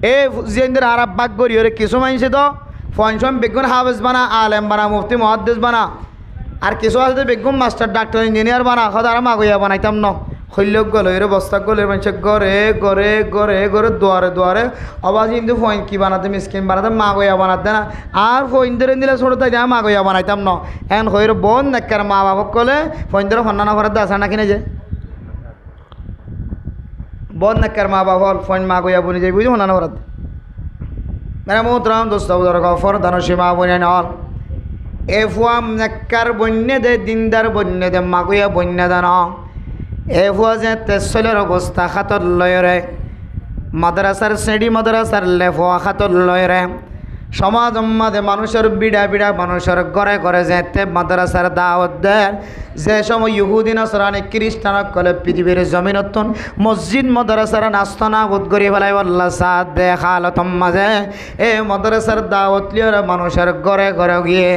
এ জিন্দের আরব bug করি ওরে কিছু মানছে তো পঞ্চম বেগুন হাফেজ বানা আলেম বানা মুফতি মুহাদ্দিস বানা আর কিছু আছে বেগুন মাস্টার ডাক্তার ইঞ্জিনিয়ার বানা আর মাগইয়া বানাইতাম ন শৈল্যক গলে এর বস্তা গলে মানুষ ঘরে ঘরে ঘরে ঘরে দুয়ারে দুয়ারে অবাজ কিন্তু ফইন কি বানাতে মিসকিন বানাতে মাগইয়া বানাতে না আর ফইনদের দিলে ছোটো তাই মাগইয়া বানাইতাম ন এখন হইর বোন নাকার মা বাবক কলে ফইনদের হন্না ফরাত আসা না কিনে যে বোন নাকার মা বাবা ফইন মাগইয়া বনি যাই বুঝি হন্না ফরাত মেরা মোহতরাম দোস্ত ফর দানো সীমা বনে নল এ ফুয়াম নাকার বন্যে দে দিনদার বন্যে দে মাগইয়া বন্যে দান এ ফুয়া যে তেসলের অবস্থা খাতর লয়রে মাদ্রাসার শ্রেণী মাদ্রাসার লেফুয়া খাতর লয়রে সমাজ মাঝে মানুষের বিড়া বিড়া মানুষের ঘরে ঘরে যেতে মাদ্রাসার দাওয়াত দেয় যে সময় ইহুদি নাসরানি খ্রিস্টান কলে পৃথিবীর জমিনতন মসজিদ মাদ্রাসার নাস্তনা বোধ করি ফেলাই আল্লাহ সাদ দে হালতম মাঝে এ মাদ্রাসার দাওয়াত লিয়ে মানুষের ঘরে ঘরে গিয়ে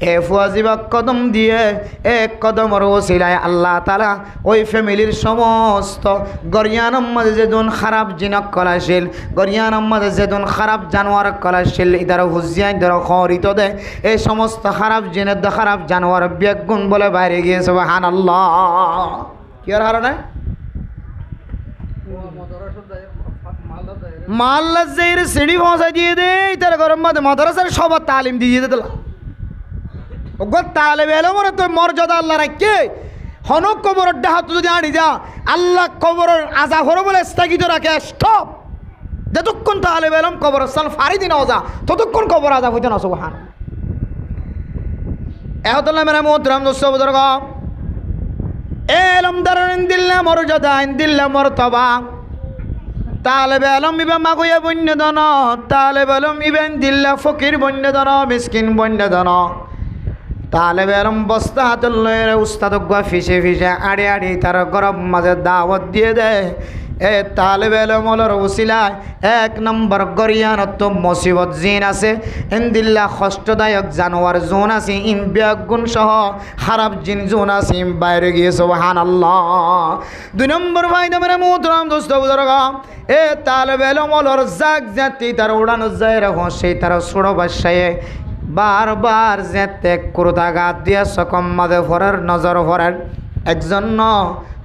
এ ফুয়াজিবা কদম দিয়ে এক কদমর ওসিলায় আল্লাহ তাআলা ওই ফ্যামিলির সমস্ত গরিয়ানম মাঝে যেদিন খারাপ জিনক কলাশীল গরিয়ানম মাঝে যেদিন খারাপ জানোয়ার কলাশীল ইদার হুজিয়ান ধর খরিত দে এই সমস্ত খারাপ জিনের খারাপ জানোয়ার বেগুন বলে বাইরে গিয়ে সুবহানাল্লাহ কি আর হারানা মাল্লা যের সিঁড়ি পৌঁছাই দিয়ে দে তার গরম মধ্যে মাদ্রাসার সবার তালিম দিয়ে দিল ওগো তালেবে এলো মনে তো মর্যাদা আল্লাহ রাখকে হনক কবরের ডাহাত যদি আনি যা আল্লাহ কবরের আজা হরো বলে স্থগিত রাখে স্টপ যতক্ষণ তাহলে বেলম কবর সাল ফারিদি না যা ততক্ষণ কবর আজাব হইতে না সুবহান এহতল্লাহ মেরা মোহতরাম দোস্ত বুজুর্গ এলম দারুন দিল্লা মর্যাদা দিল্লা মর্তবা তাহলে বেলম ইবা মাগুয়া বন্যদন তাহলে বেলম ইবেন দিল্লা ফকির বন্যদন মিসকিন বন্যদন তাহলে বেলম বস্তা হাতল লয়ে উস্তাদ গুয়া ফিসে ফিসে আড়ে আড়ে তার গরম মাঝে দাওয়াত দিয়ে দেয় এ তালেব এলমর ওসিলায় এক নম্বর গরিয়ানত মুসিবত জিন আছে ইনদিল্লা কষ্টদায়ক জানোয়ার জোন আছে ইন বেগুন সহ খারাপ জিন জোন আছে ইন বাইরে গিয়ে সুবহানাল্লাহ দুই নম্বর ফায়দা মেরে মোহতরম দোস্ত বুজুর্গ এ তালেব এলমর জাগ জাতি তার উড়ানো যায় রাখো সেই তার ছোড়ো বাসায় বারবার যেতে ক্রোধাঘাত দিয়া সকম মাঝে ফরের নজর ফরের একজন ন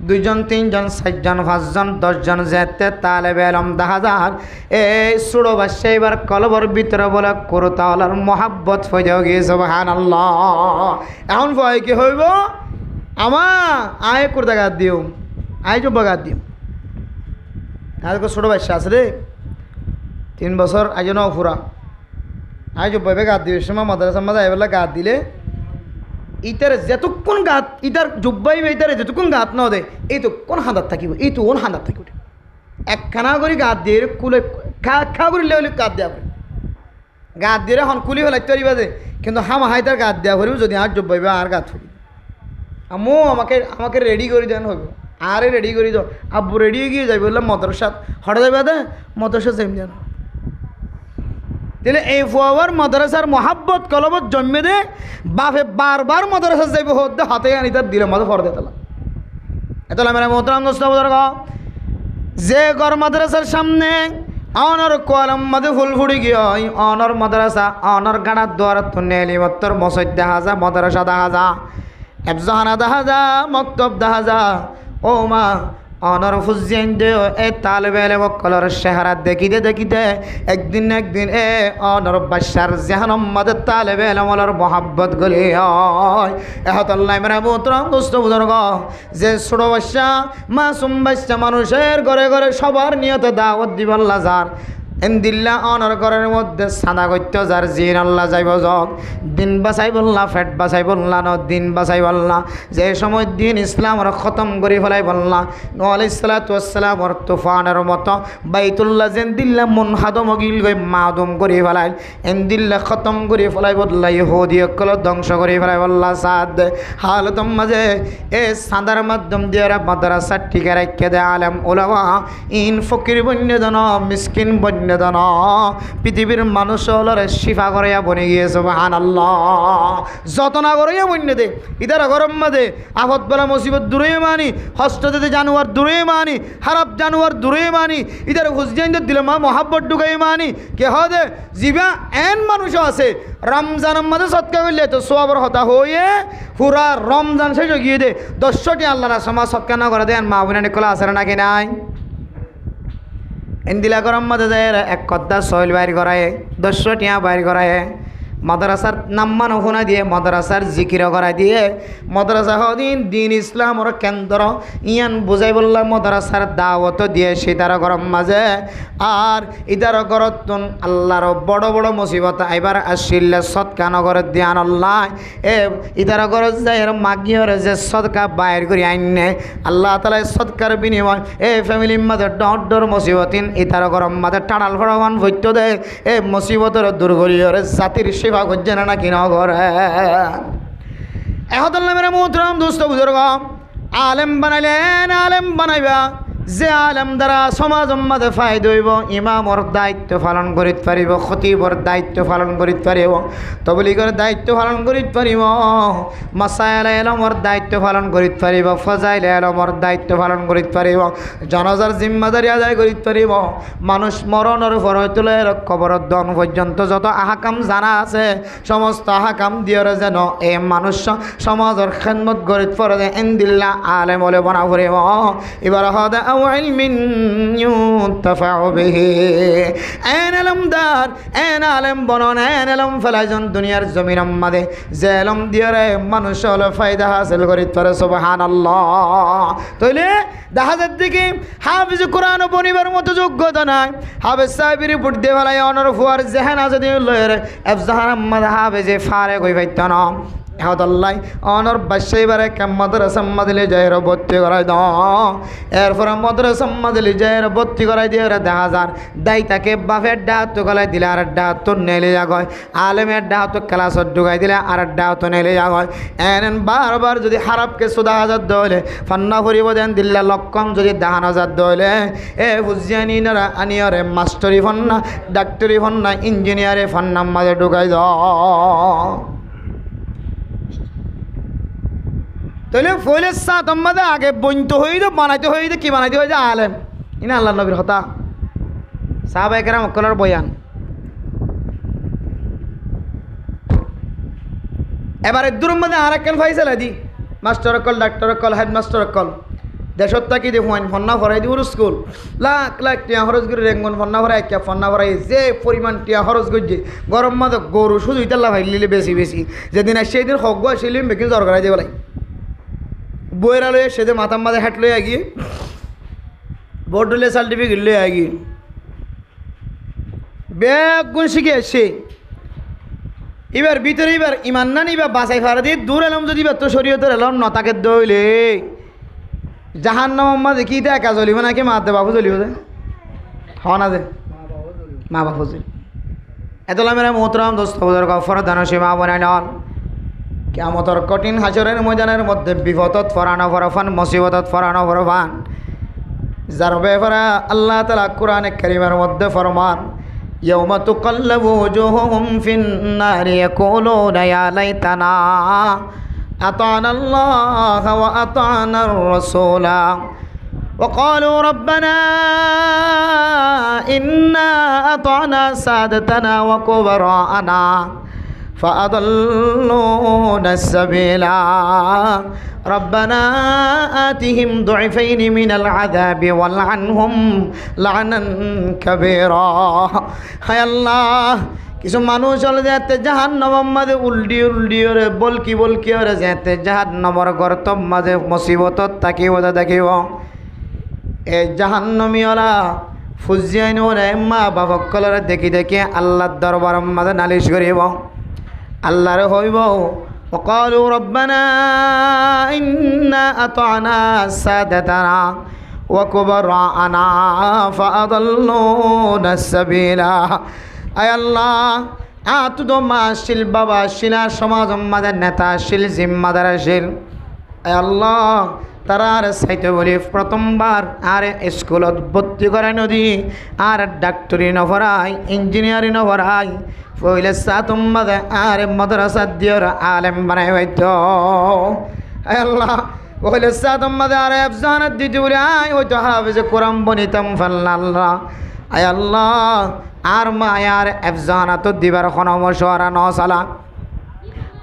দুইজন তিনজন চারজন পাঁচজন দশজন যেতে তালেবে এলম দেখা যাক এই ছোড়ো বাচ্চা এবার কলবর ভিতরে বলে করতালার মহাব্বত হয়ে যাও গিয়ে সুবহানাল্লাহ এখন ভয় কি হইব আমা আয় করতাঘাত দিও আয় চুপ গাত দিও আর ছোটো বাচ্চা আছে রে 3 বছর আজ ন ফুরা আয় চুপ ভাবে গাত দিও সময় মাদ্রাসার মাঝে এবেলা গাত দিলে ইতার যতক্ষণ গাত ইতার জুব্বাইবে ইতারে যতক্ষণ গাত ন দে এই তো কোন হাঁদাত থাকিব এই তো ওন হাঁদাত থাকিব একখানা করে গাত দিয়ে কুলে খা করে লেলে গাত দেওয়া করে গাত দিয়ে এখন কুলি ফেলাইতে পারিবা যে কিন্তু হামা হাইতার গাত দেওয়া করিব যদি আর জুব্বাইবে আর গাত ফুরি আম্মু আমাকে রেডি করে দেন হইব আরে রেডি করে দাও আব্বু রেডি হয়ে গিয়ে যাবে বললাম মাদ্রাসা হঠাৎ যাবে দে মাদ্রাসা যাইম যেন তাহলে এই ফুয়ার মাদ্রাসার মহাব্বত কলবত জন্মে দে বাপে বারবার মাদ্রাসা যাইব হতে হাতে আনি তার দিলে মাঝে ফর দেতলা এতলা মেরা মোহতরাম দোস্ত বুজুর্গ যে ঘর মাদ্রাসার সামনে অনর কলম মাঝে ফুল ফুড়ি গিয়ে অনর মাদ্রাসা অনর গাড়ার দ্বার তো নেলি মত্তর মসজিদ দেখা যা মাদ্রাসা দেখা যা এফজাহানা দেখা যা মক্তব দেখা যা ও মা অনর ফুজিয়েন দেও এ তালেবে এলেমকলর চেহারা দেখিতে একদিন এ অনর বাসার জাহানম মাদের তালেবে এলেমলর মহাব্বত গলি হয় এহতল্লাই মেরা মোহতরম দোস্ত বুজুর্গ যে ছোট বাচ্চা মাসুম বাচ্চা মানুষের ঘরে ঘরে সবার নিয়তে দাওয়াত দিবাল্লা যার ইনদিল্লা অনর ঘরের মধ্যে সাদা করতে যার জিন আল্লাহ যাইব যাক দিন বাঁচাই বললা ফেট বাঁচাই বললা ন দিন বাঁচাই বললা যে সময় দিন ইসলামর খতম করে ফেলাই বললা নূহ আলাইহিস সালাতু ওয়াস সালামর তুফানের মতো বাইতুল্লাহ যেন দিল্লা মন হাদম গিল গই মাদম করে ফেলাই ইনদিল্লা খতম করে ফেলাই বললা ইহুদি সকল ধ্বংস করে ফেলাই বললা সাদ হালতম মাঝে এ সাদার মাধ্যম দিয়ে মাদ্রাসা টিকে রাখে দে আলেম উলামা ইন ফকির বন্যজন মিসকিন বন্য বন্যদন পৃথিবীর মানুষ হলরে শিফা করাইয়া বনে গিয়ে সুবহানাল্লাহ যত না করাইয়া বন্য দে ইদার গরম মাদে আফত বলা মুসিবত দূরে মানি হস্ততে জানুয়ার দূরে মানি খারাপ জানুয়ার দূরে মানি ইদার হুসজাইন দিলে মা মহাব্বত ঢুকাই মানি কে হদে জিবা এন মানুষও আছে রমজানের মাঝে সৎকা করলে তো সবর হতা হয়ে পুরা রমজান শেষ গিয়ে দে 10টি আল্লাহর সমাজ সৎকা না করে দেন মা বোনের কলা আছে নাকি নাই এন্দিলা গরম মাঝে যায় এক কদ্দা সইল বাইর করায় 10টি বাইর করায় মাদ্রাসার নাম্মানো শোনা দিয়ে মাদ্রাসার জিকির করাই দিয়ে মাদ্রাসা হদিন দিন ইসলামর কেন্দ্র ইয়ান বুঝাই বললাম মাদ্রাসার দাওয়াত দিয়ে সীতার গরম মাঝে আর ইতার গরতুন আল্লাহর বড় বড় মুসিবত এবার আসিলে সৎকা নগর দিয়ান আল্লাহ এ ইতার গরজ যায় মাগিয়র যে সৎকা বাইর করি আইনে আল্লাহ তালা সৎকার বিনিময় এ ফ্যামিলির মাঝে ডর মুসিবতিন ইতার গরম মাঝে টাড়াল ফড়ান ভৈত্য দেয় এ মুসিবতের দুর্গরিয়র জাতির সেবা করছে না কি নগরে এখন মেরে মোহতরম দোস্ত বুজুর্গ আলেম বানাইলেন আলেম বানাইবা যে আলেম দ্বারা সমাজ মাঝে ফায়দা হইব ইমামর দায়িত্ব পালন করিতে পারিব খতিবর দায়িত্ব পালন করিতে পারিব তবলিগের দায়িত্ব পালন করিতে পারিব মাসায়েল ইলমর দায়িত্ব পালন করিতে পারিব ফজাইল ইলমর দায়িত্ব পালন করিতে পারিব জানাজার জিম্মাদারি আদায় করিতে পারিব মানুষ মরণের পর তুলে কবরের দন পর্যন্ত যত আহকাম জানা আছে সমস্ত আহকাম দিয়রে যেন এই মানুষ সমাজের খেদমত করিতে পারে ইনদিল্লাহ আলেম বলে বনা করিব এবার হদে أو علم ينتفع به أين الأمدار أين علم بنون أين علم فلاجون دنيا الزمين أمده زلم دياره মানুষের ফায়দা হাসিল করিতে পারে সুবহানাল্লাহ তাইলে দেখা যাচ্ছে কি হাফিজ কোরআন বনিবার মতো যোগ্যতা নাই হাফিজ সাহেবের উপর দেওয়ালায় অনর ফুয়ার জেহান আছে দিয়ে লয়ের এফজাহার আহমদ হাফিজে ফারে কই পাইত না হদল্লাই অনর বাসাইবারে কে মাদ্রাসা মাদিলে যাইর ভর্তি করাই দাও এরপর মাদ্রাসা মাদিলে যাইর ভর্তি করাই দিয়ে দেখা যার দাই তাকে বাপের ডাহাত তো গলায় দিলে আর ডাহাত তো নেলে যাগয় আলেমের ডাহাত তো ক্লাসত ঢুকাই দিলে আর ডাহাত তো নেলে যাগয় এন বারবার যদি হারাপকে 10,000 দলে ফান্না ফুরিব দেন দিল্লা লক্ষণ যদি 10,000 দলে এ বুঝিয়ানি না আনিয়রে মাস্টারি ফান্না ডাক্তারি ফান্না ইঞ্জিনিয়ারে ফান্না মাঝে ঢুকাই দাও তাহলে ফলের সাথ আমাদের আগে বইতে হয়ে তো বানাইতে হয়ে কি বানাইতে হয়ে যে আলেম ইনা আল্লাহ নবীর হতা সাহাবায়ে কেরাম কলার বয়ান এবারে দূরের মধ্যে আর একখান ফাইসালা দি master call doctor call headmaster call দেশত থাকি দে ফন্না ভরাই দিব স্কুল লাখ লাখ টিয়া খরচ করে রেঙ্গন ফন্না ভরাই একা ফন্না ভরাই যে পরিমাণ টিয়া খরচ করছে গরম মাঝে গরু শুধু ইতাল্লা ভাই লিলে বেশি বেশি যেদিন আসে সেদিন হক গো আসলে বেকিং জ্বর করাই দেবে বইয়েরা লয়ে সেদে মাথার মাঝে হ্যাট লয়ে আগিয়ে বোর্ড লয়ে সার্টিফিকেট লয়ে আগিয়ে ব্যাগ গুণ শিখে আসছে এবার ভিতরে এবার ইমান না নিবা বাসাই ফারা দিয়ে দূর এলাম যদি এবার তো শরীয়তের এলাম নতাকে দইলে জাহান নাম মাঝে কি একা জ্বলিব নাকি মাতে বাবু জ্বলিব যে হ না যে মা বাবু জ্বলি এতলা মেরা মোহতরাম দোস্ত ফরদানসী মা বোনাই নল কিয়ামতের কঠিন হাসরের ময়দানের মধ্যে বিপদত ফরানো ফরফান মুসিবতত ফরানো ফরফান যার ব্যাপারে আল্লাহ তাআলা কোরআনে কারীমের মধ্যে ফরমান ইয়াউমা তুকাল্লাবু ওজুহুহুম ফিন-নারি ইয়াকুলুনা ইয়া লাইতানা আতা'না আল্লাহ ওয়া আতা'না আর-রাসূলা وقالوا ربنا إنا أطعنا سادتنا وكبراءنا فأضلونا السبيل ربنا آتهم ضعفين من العذاب والعنهم لعنا كبيرا هاي الله কিছু মানুষ হলে যেতে জাহান্নামের মাঝে উল্টি উল্টি ওরে বলকি বলকি ওরে যেতে জাহান্নামের গর্তর মাঝে মুসিবতত থাকিব দেখিব এই জাহান্নামী ওরা ফুজিয়াইন ওরে মা বাবকলরে দেখি দেখি আল্লাহর দরবারের মাঝে নালিশ করিব আল্লাহর হইব وقالوا ربنا إنا أطعنا سادتنا وكبراءنا فأضلونا السبيل আয় আল্লাহ আতুদো মাশিল বাবা শিলা সমাজ মাদের নেতা শিল জিম্মাদার শিল আয় আল্লাহ তারা আর চাইতে বলি প্রথমবার আর স্কুলত ভর্তি করে নদী আর ডাক্তারি নভরাই ইঞ্জিনিয়ারিং নভরাই পইলে সাতুম মাদে আর মাদ্রাসা দিয়র আলেম বানাই হইত আল্লাহ পইলে সাতুম মাদে আর আফজানাত দিতে বলি আই হয়তো হাফেজে কোরআন বনিতাম ফাল্লাল্লাহ আয় আল্লাহ আর মা আর আফজানাত দিবার খনমশওয়ারা নসালা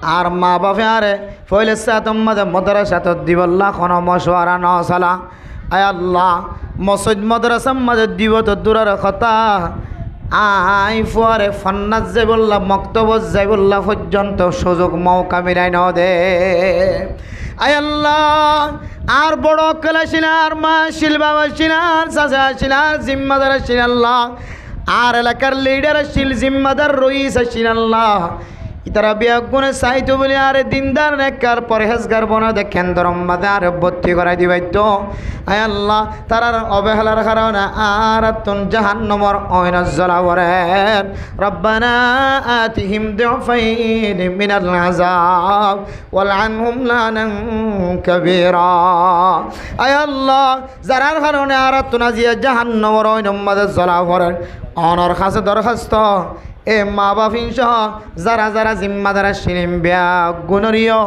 আর মা বাপে আরে ফইলে সাতুম মাদে মাদ্রাসাত দিবল্লাহ খনমশওয়ারা নসালা আয় আল্লাহ মসজিদ মাদ্রাসা মাদে দিব তো দূরের কথা আই ফুয়ারে ফান্নাত যাইবল্লাহ মক্তবত যাইবল্লাহ পর্যন্ত সুযোগ মৌকা মিলাই ন দে আয় আল্লাহ আর বড় কলা শিলার মা শিল বাবা শিলার চাচা শিলার জিম্মাদার শিল আল্লাহ আর এলাকার লিডার শিল জিম্মাদার রইস শিল আল্লাহ ইতারা বিয়া গুণে চাইতো বলে আরে দিনদার নেককার পরহেজগার বনা দেখেন ধরম্মাদে আর ভর্তি করাই দিবাই তো আয় আল্লাহ তারার অবহেলার কারণে আর তুন জাহান্নামের অয়ন জ্বলাবরেন রব্বানা আতিহিম দুফাইন মিনাল আযাব ওয়ালআনহুম লানান কাবীরা আয় আল্লাহ যারার কারণে আর তুন আজিয়া জাহান্নামের অয়ন মাদে জ্বলাবরেন অনর কাছে দরখাস্ত এ মা বাপিংস যারা যারা জিম্মাদারা সিনিম বিয়া গুণরীয়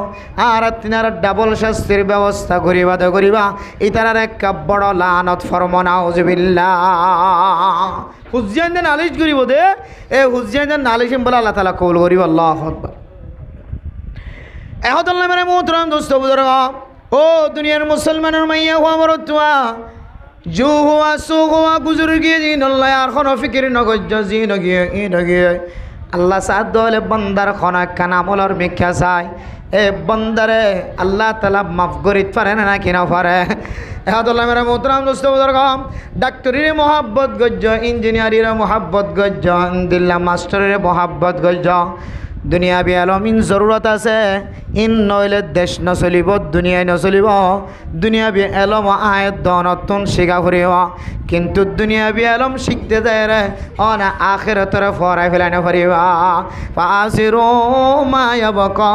আর তিনার ডাবল শাস্তির ব্যবস্থা করিবা তো করিবা ইতারার এক বড় লানত ফরমনা উজবিল্লাহ হুজ্জাইন নালিশ করিব দে এ হুজ্জাইন নালিশ বলে আল্লাহ তাআলা কবুল করিব আল্লাহু আকবার এহদুল্লাহ মেরে মোহতরম দোস্ত বুজুর্গ ও দুনিয়ার মুসলমানের মাইয়া হুয়া মরতুয়া জু হুয়া সু হুয়া গুজর গিয়ে দিন আল্লাহ আর কোনো ফিকির নগজ জি নগিয়ে ই নগিয়ে আল্লাহ সাদ দলে বন্দার খনা কানামলর মিখ্যা চাই এ বন্দারে আল্লাহ তাআলা মাফ করিত পারে না কিনা পারে এহাদুল্লাহ মেরা মোহতরম দোস্ত বুজুর্গ ডাক্তারির মোহাব্বত গজ্জ ইঞ্জিনিয়ারির মোহাব্বত গজ্জ দিল্লা মাস্টারের মোহাব্বত গজ্জ দুনিয়া বি আলমিন জরুরত আছে ইন নইলে দেশ নচলিব দুনিয়ায় নচলিব দুনিয়া বি এলম আয়ত নতুন শিখা ফুরিব কিন্তু দুনিয়া বি আলম শিখতে যায় রে অনা আখিরাতরে ফরাই ফেলানো পারিবা ফাসিরু মা ইয়াবকা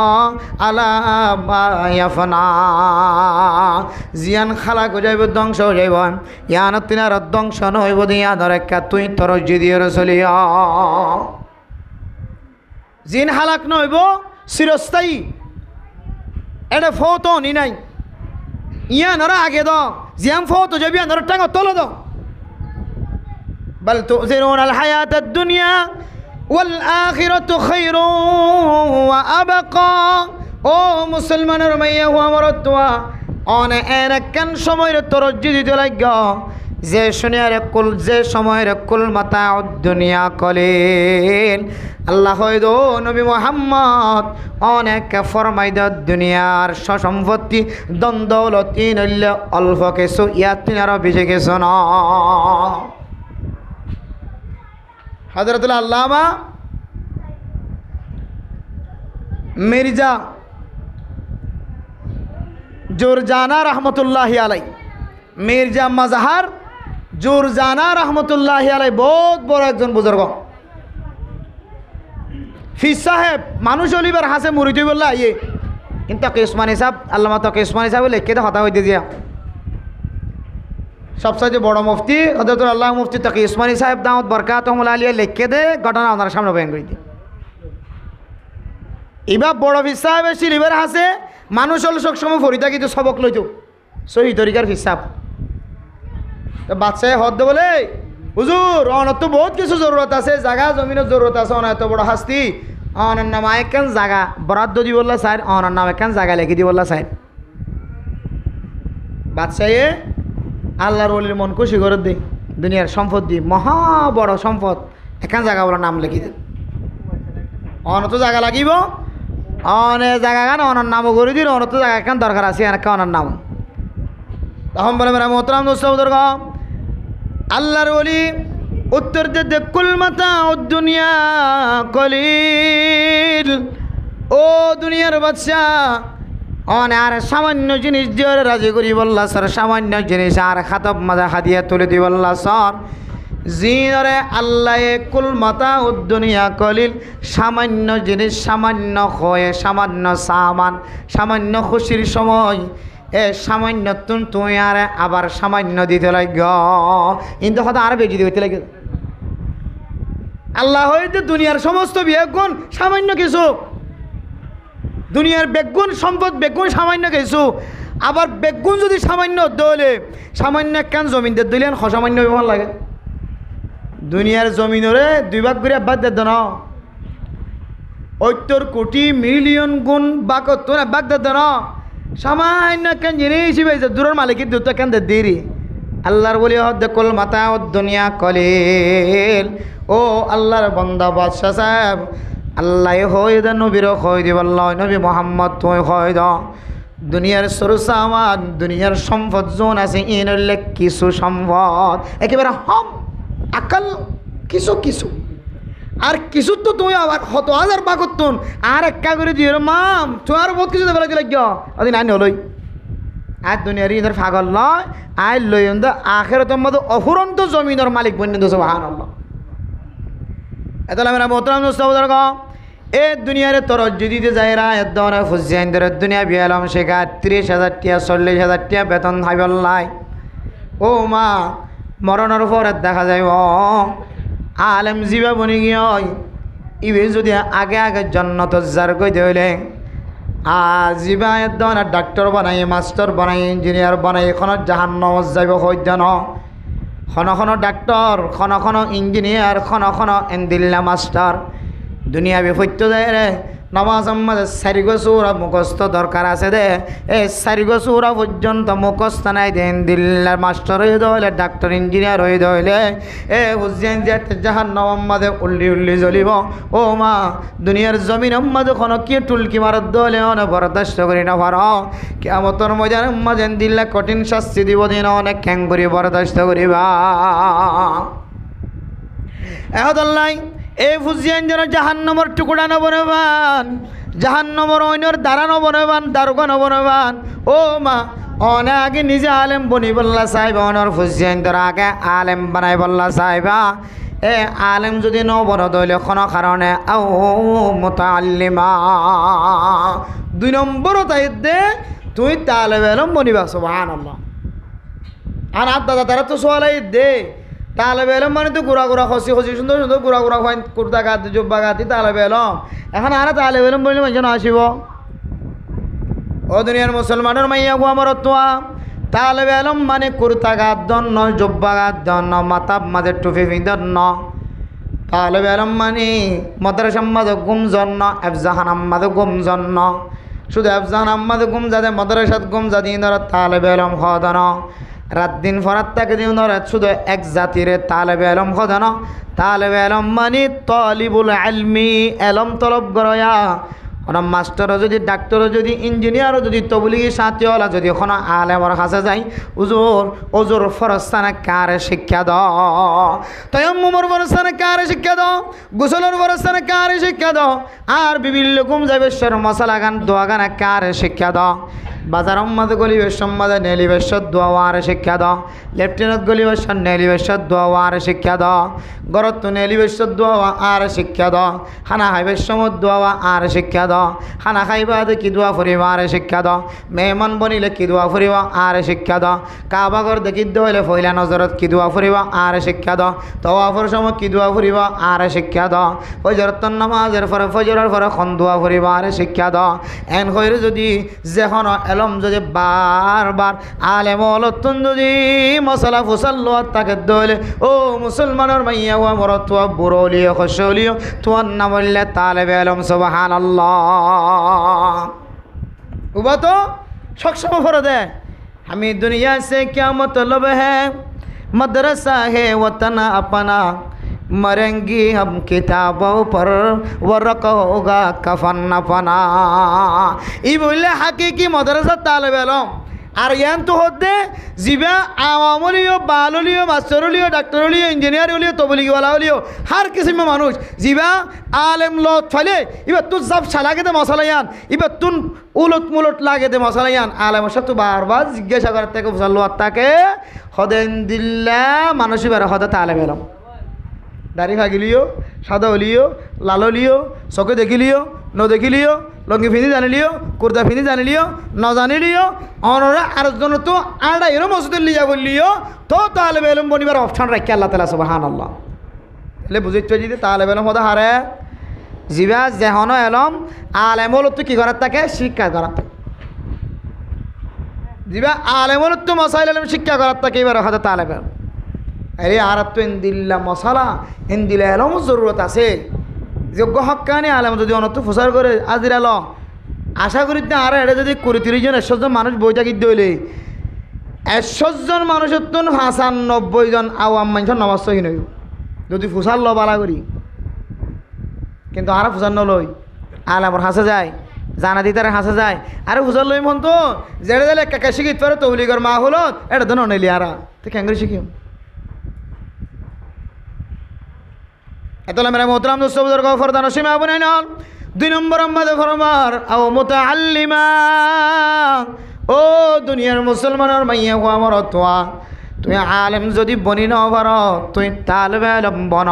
আলা মা ইয়াফনা জিয়ান খালা গজাইব ধ্বংস হয়ে যাইব ইয়ান তিনার ধ্বংস নইব দিয়া ধরেকা তুই তোর জিদিয়ে চলিয়া জিন হালাক নইব চিরস্থায়ী এটা ফটো নি নাই ইয়া নরা আগে দ জিয়াম ফটো যাবি নরা টাঙ্গ তোলো দ বল তুজিরুন আল হায়াত দুনিয়া ওয়াল আখিরাতু খায়রু ওয়া আবকা ও মুসলমানের মাইয়া হুয়া মরতুয়া অনে এরকান সময়ের তরজ্জি দিতে লাগ যে শুনিয়ার কুল যে সময়ের কুল মাতা দুনিয়া কলিল আল্লাহ হয়তো নবী মুহাম্মদ অনেক ফরমাই দ দুনিয়ার সম্পত্তি দ্বন্দ্বলতি নইল অল্প কিছু ইয়াত তিনারও বেশি কিছু ন হযরতুল আল্লামা মির্জা জুরজানা রহমতুল্লাহি আলাই মির্জা মাজহার জুরজানা রহমতুল্লাহ আলাই বহুত বড় একজন বুজুর্গ ফিস সাহেব মানুষ অলিবার হাসে মুরিদি বললা ইয়ে কিন্তু তাকে উসমানী সাহেব আল্লামা তাকে উসমানী সাহেব লিখে তো হতা হইতে দিয়া সবচেয়ে বড় মুফতি হযরতুল আল্লাহ মুফতি তাকে উসমানী সাহেব দাউদ বরকাতুহুল আলিয়া লিখে দে ঘটনা ওনার সামনে বয়ান করে দিয়ে এবার বড় ফিস সাহেব শিলিবার হাসে মানুষ হল সবসময় ফরিদা কিন্তু সবক লইতো সহি তরিকার ফিস সাহেব বাচ্চায় হদ বলে হুজুর অনার তো বহুত কিছু জরুরত আছে জায়গা জমিনের জরুরত আছে অনা এত বড় হাস্তি অনার নাম একখান জায়গা বরাদ্দ দি বললা স্যার অনার নাম একখান জায়গা লিখে দি বললা স্যার বাচ্চায়ে আল্লাহর ওলির মন খুশি করে দি দুনিয়ার সম্পদ দি মহা বড় সম্পদ একখান জায়গা বলার নাম লিখি দি অন তো জায়গা লাগিব অনে জায়গা গান অনার নামও করে দিন অন তো জায়গা একখান দরকার আছে একটা অনার নাম তখন বলে মেরা মোহতরাম দোস্ত বুজুর্গ আল্লাহর ওলি উত্তর দে কুল মাতা দুনিয়া কলিল ও দুনিয়ার বাদশা অনে আর সামান্য জিনিস দিয়ে রাজি করি বললা স্যার সামান্য জিনিস আর খাতব মাজা হাদিয়া তুলে দি বললা স্যার জিনরে আল্লাহ কুল মাতা দুনিয়া কলিল সামান্য জিনিস সামান্য হয়ে সামান্য সামান সামান্য খুশির সময় এ সামান্য তুই আর আবার সামান্য দিতে লাগ কিন্তু হয়তো আর বেশি দিতে লাগে আল্লাহ হয়তো দুনিয়ার সমস্ত বেগুন সামান্য কিছু দুনিয়ার বেগুন সম্পদ বেগুন সামান্য কিছু আবার বেগুন যদি সামান্য দলে সামান্য একখান জমিনদের দিলেন সামান্য ব্যবহার লাগে দুনিয়ার জমিনরে দুই ভাগ করে বাদ দেদ না 70 কোটি মিলিয়ন গুণ বাকত না বাগ দেদ না সামান্য একখান জিনিস হিসেবে দূরের মালিকের দুটো একখান দেরি আল্লাহর বলি হদ্দকল মাতা দুনিয়া কলিল ও আল্লাহর বন্দা বাদশাহ সাহেব আল্লাহ হয় দা নবীর হয় দিব আল্লাহ নবী মোহাম্মদ তুই হয় দ দুনিয়ার সরসামান দুনিয়ার সম্পদ জোন আছে ইনলে কিছু সম্পদ একেবারে হম আকাল কিছু কিছু আর কিছু তো তুই আবার 100,000 বাকতুন আর একা করে দিয়ে মাম তুই আর বহুত কিছু দেবে লাগ ওদিন আনি হলই আর দুনিয়ার ইদের ফাগল নয় আই লই আখেরাতের মধ্যে অফুরন্ত জমিনের মালিক বন্য সুবহানাল্লাহ এত মেরা মোহতরম দোস্ত এ দুনিয়ারে তরজ্জু দিতে যায়রা এদরা ফুজিয়ানদের দুনিয়া বিয়ালাম শেখা 30,000 টাকা 40,000 টাকা বেতন হাইবল্লাই ও মা মরণের পরে দেখা যায় আলেম জিবা বনি গিয়ে ইবে যদি আগে আগে জন্নত জার কইতে হইলে জিবা এদরা ডাক্তার বানাই মাস্টার বানাই ইঞ্জিনিয়ার বানাই এখন জাহান্নাম যাইব হইজন খন ডাক্তার খন ইঞ্জিনিয়ার খন এন্দিল্লা মাস্টার দুনিয়া বিপত্য যায় রে নামাজ আম্মাদের 4 বছর মুখস্থ দরকার আছে দে এই 4 বছর পর্যন্ত মুখস্থ নাই দেন দিল্লার মাস্টার হয়ে দইলে ডাক্তার ইঞ্জিনিয়ার হয়ে দইলে এ বুঝছেন যে জাহান্নাম আম্মাদের উল্লি জ্বলিব ও মা দুনিয়ার জমিন আম্মাদের কোনো কি টুলকি মারত দইলে অনেক বরদাস্ত করি না পার কিয়ামতের ময়দান আম্মাদের দিল্লা কঠিন শাস্তি দিব দিন অনেক ক্যাং করি বরদাস্ত করিবা এহদল্লাই এই ফুজিয়ান যেন জাহান্নামর টুকুরা নবনবান জাহান্নামর অন্যর দ্বারা নবনবান দারোগা নবনবান ও মা অনেক আগে নিজে আলেম বনি বললা সাহেবা অনর ফুজিয়ান তোর আগে আলেম বানাই বললা সাহেবা এ আলেম যদি নবন দইলে কোনো কারণে আও মুতাআল্লিমা 2 নম্বর তাই দে তুই তালেব এলম বনিবা সুবহানাল্লাহ আর দাদা তারা তো সোয়ালাই দে তালেবে এলম মানে তো গুড়া খসি সুন্দর সুন্দর গুড়া ফাইন কুর্তা গাতি জুব্বা গাতি তালেবে এলম এখন আর তালেবে এলম বললে মানুষ আসিব ও দুনিয়ার মুসলমানের মাইয়া গো আমার তোয়া তালেবে এলম মানে কুর্তা গাত দন্ন জুব্বা গাত দন্ন মাতাব মাঝে টুপি দন্ন তালেবে এলম মানে মাদ্রাসা মাঝে গুম জন্ন এফজাহান আম্মাদে গুম জন্ন শুধু এফজাহান আম্মাদে গুম যাদে মাদ্রাসাত গুম যাদি ধর তালেবে এলম খদন রাত দিন ফরাত তাকে দিন শুধু এক জাতিরে তালেবে এলম খদান তালেবে এলম মানে তলিবুল আলমি এলম তলব গরয়া মাস্টারও যদি ডাক্তারও যদি ইঞ্জিনিয়ারও যদি তবলিগি সাথীওয়ালা যদি কোনো আলেমর কাছে যাই ওজোর ফরস্থানে কারে শিক্ষা দাও তয়াম্মুমর ফরস্থানে কারে শিক্ষা দাও গোসলের ফরস্থানে কারে শিক্ষা দাও আর বিভিন্ন রকম যাবেশ্বর মশলা গান দোয়া গানে কারে শিক্ষা দাও বাজার আম্মাদ গলিবেশ্বর মাদে নেলিবেশ্বর দোয়া আর শিক্ষা দাও লেফটেন্যান্ট গলিবেশ্বর নেলিবেশ্বর দোয়া আর শিক্ষা দাও গরত নেলিবেশ্বর দোয়া আর শিক্ষা দাও খানা খাইবেশ্বর দোয়া আর শিক্ষা দাও খানা খাইবা কি দোয়া ফুরিব আর শিক্ষা দাও মেহমান বনিলে কি দোয়া ফুরিব আর শিক্ষা দাও কাবাগর দেখি দইলে ফইলা নজরত কি দোয়া ফুরিব আর শিক্ষা দাও তওয়াফর সময় কি দোয়া ফুরিব আর শিক্ষা দাও ফজরতন নামাজের পরে ফজরের পরে খন দোয়া ফুরিব আর শিক্ষা দাও এন কইরে যদি যেখন এলম যদি বারবার আলেম অলতুন যদি মশলা ফুসাল্লো তাকে দইলে ও মুসলমানের মাইয়া ও মর তোয়া বুড়লিও খসলিও তোয়ার না বললে তালেবে এলম সুবহানাল্লাহ উবা তো সবসময় ফর দে আমি দুনিয়া সে क्या मतलब है मदरसा है वतन अपना मरेंगी हम किताबों पर वर्क होगा कफन अपना ई बोले हकीकी मदरसा तालिब इल्म আর ইয়ান তো হতে জিবা আওয়ামলিও বাললিও মাস্টারলিও ডাক্তারলিও ইঞ্জিনিয়ারলিও তবলিগওয়ালালিও হার কিসিমে মানুষ জিবা আলেম লত ফলে এবার তুই সব ছালাকে দে মশলায়ান এবার তুন উলট মুলট লাগে দে মশলায়ান আলেম সব তো বারবার জিজ্ঞাসা করে তাকে ফুসাল্লো তাকে হদেন দিল্লা মানুষ এবার হদে তালেব ইলম দাড়ি ভাগিলিও সাদা হলিও লাললিও চোখে দেখিলিও নদেখিলিও লঙ্গি ফিনি জানিলিও কুর্তা ফিনি জানিলিও নজানিলিও অনরা আরেকজন তো আড়াইরও মসজিদে লিয়া বললিও তো তাহলে বেলুম বনিবার অপশন রাখি আল্লাহ তালা সুবহানাল্লাহ। তাহলে বুঝিচ্ছ যদি তাহলে বেলুম হতে হারে জিবা যেহন এলম আলেমল তো কি করার থাকে শিক্ষা করার থাকে জিবা আলেমল তো মশাইল আলম শিক্ষা করার থাকে এবার হাতে তাহলে বেল আরে আর তো ইন্দিল্লা মশালা ইন্দিলা এলম জরুরত আছে যোগ্য হকানি আলেম যদি অনত প্রচার করে আজির আল আশা করি আর এটা যদি 20-30 জন 100 জন মানুষ বই থাকি দইলে 100 জন মানুষের তো 95 জন আওয়াম মানুষের নমস্যহীন হইব যদি ফুসার ল বালা করি কিন্তু আর ফুসার নলই আলেমর হাসে যায় জানা দি তারা হাসে যায় আরে ফুসার লই মন তো যেটা দিলে কাকা শিখিত পারে তবলিগর মা হলো এটা তো নইলি আরা তো কেঙ্গরি শিখিম এতলা মেরা মোহতরাম দোস্ত বুজুর্গ ফরদান সীমা বুনাই নল 2 নম্বর আমাদের ফরমার আও মুতাআল্লিমা ও দুনিয়ার মুসলমানের মাইয়া হওয়া আমার তোয়া তুই আলেম যদি বনি ন পার তুই তালেবে আলম বন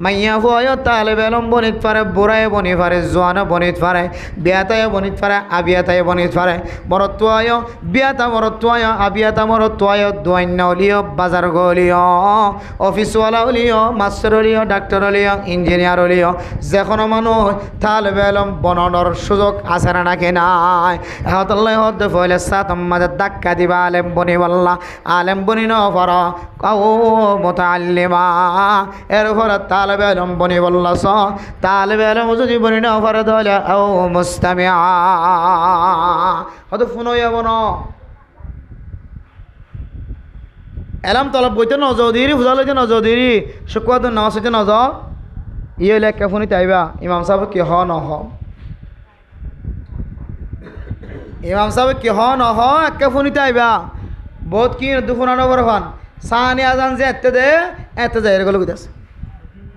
মাইয়া হওয়া তালেবে আলম বনিত পারে বুড়ায় বনি পারে জোয়ানো বনিত পারে বিয়াতায় বনিত পারে আবিয়াতায় বনিত পারে মরত্বায় বিয়াতা মরত্বায় আবিয়াতা মরত্বায় দোয়ান্য লিও বাজার গলিও অফিসওয়ালা লিও মাস্টার লিও ডাক্তার লিও ইঞ্জিনিয়ার লিও যে কোনো মানুষ তালেবে আলম বনর সুযোগ আছে না নাকি নাই হতল্লাই হতে ফলে সাত আমাদের ধাক্কা দিবা আলেম বনি বললা আলেম বনি ন ফর ও মুতাআল্লিমা এরপর তালেবে আলম বনি বললাস তালেবে আলম যদি বনি ন ফর তাহলে ও মুস্তামিআ হয়তো ফোন হইব ন এলাম তলব বইতে নজদিরি ফুজা লইতে নজদিরি শুক্রবার তো নামাজ হইতে নজ ইয়ে হলে একে ফোনিতে আইবা ইমাম সাহেব কি হ নহ ইমাম সাহেব কি হ নহ একে ফোনিতে আইবা বহুত কি দুফোন আনবার ফান সানি আজান যে এতে যাই গেল বুঝতেছে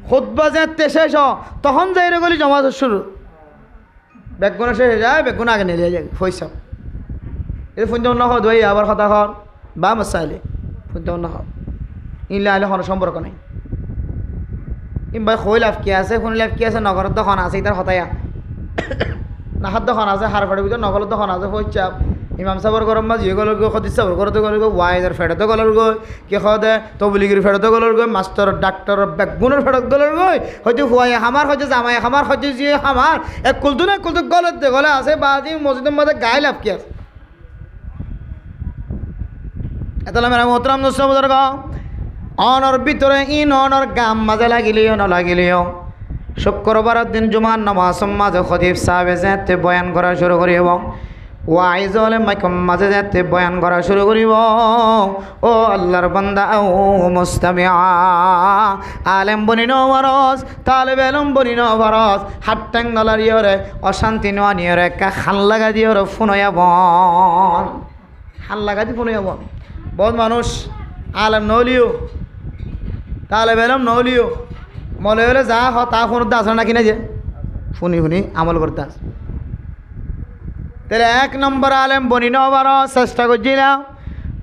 খুতবা যে এতে শেষ তখন যাই গেলি জমা শুরু বেগুনা শেষ হয়ে যায় বেগুনা আগে নিয়ে যায় পয়সা এই ফোন যেমন নহ দই আবার কথা হর বা মশাইলে ফোন যেমন নহ ইনলে আইলে কোনো সম্পর্ক নেই ইমবাই খই লাভ কি আছে ফোন লাভ কি আছে নগরের দোকান আছে তার হতায়া নাহার দোকান আছে হারফাড়ির ভিতরে নগরের দোকান আছে পয়সা ইমাম সাহেবের গরম মাঝ ইয়ে গলর গো খদিস সাহেবের ঘরতে গলর গো ওয়াইজের ফেরতে গলর গো কে খদে তবলিগির ফেরতে গলর গো মাস্টার ডাক্তার বেগুনের ফেরত গলর গো হয়তো হুয়াই হামার হয়তো জামাই হামার হয়তো জিয়ে হামার এক কুলতু না কুলতু গলত দে গলে আছে বাদি মসজিদের মধ্যে গায়ে লাভ কি আছে এতলা মেরা মোহতরাম দোস্ত বুজুর্গ অনর ভিতরে ইন অনর গাম মাঝে লাগিলিও ন লাগিলিও শুক্রবারের দিন জুমার নামাজ মাঝে খতিব সাহেবে যেতে বয়ান করা শুরু করিব ওয়াইজ হলে মাইকম মাঝে যেতে বয়ান করা শুরু করিব ও আল্লাহর বান্দা ও মুস্তামিআ আলেম বনি ন ফরজ তালেবে আলম বনি ন ফরজ হাত ট্যাং নলারিয়রে অশান্তি নোয়া নিয়রে একা খান লাগা দিয়রে ফোনয়া বন খান লাগা দি ফোনয়া বন বহুত মানুষ আলেম নলিও তালেবে আলম নলিও মলে হলে যা হ তা ফোন আসে না কিনা যে শুনি শুনি আমল করতে আস তাহলে 1 নম্বর আলেম বনি ন ফরজ চেষ্টা করছিলাম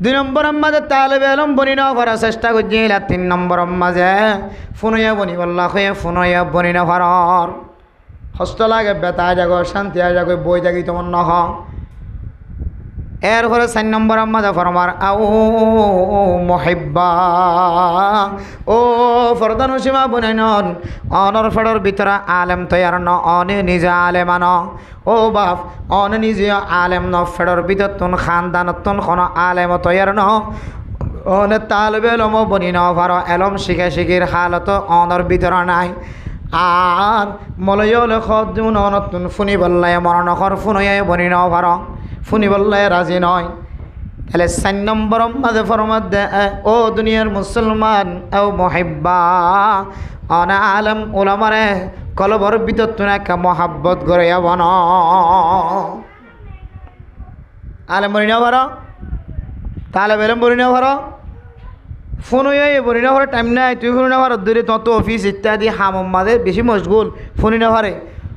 2 নম্বর মাঝে তালেবে আলম বনি ন ফরজ চেষ্টা করছিলাম 3 নম্বর মাঝে ফোনয়া বনি বল্লা হয়ে ফোনয়া বনি ন ফরজ হস্ত লাগে বেতা যাগো শান্তি যাগো বই জাগি তোমার নহ এরপরে 4 নম্বর মাঝে ফরমার আও মুহিব্বা ও ফরদান সীমা বনাইন অনর ফেডর ভিতরে আলেম তৈয়ার ন অনে নিজে আলেমান ও বাপ অনে নিজে আলেম ন ফেডর ভিতর তুন খানদান তুন কোন আলেম তৈয়ার ন অনে তালবে এলম বনি ন ভার এলম শিখে শিখির হালত অনর ভিতরে নাই আর মলয়ল খুন অনতুন ফুনি বল্লায় মরণখর ফুনয়ে বনি ন ভার ফুনি বল্লায় রাজি নয় তাহলে 4 নম্বর মাঝে ফরমাত দে ও দুনিয়ার মুসলমান ও মুহিব্বা অনা আলম ওলামারে কলবর ভিতর তুই একটা মহাব্বত করে বন আলেম বলি না ভারো তাহলে বেলম বলি না ভারো ফোন হয়ে বলি না ভারো টাইম নাই তুই ফোন না ভারো দূরে তত অফিস ইত্যাদি হামম মাঝে বেশি মশগুল ফোনই না ভারে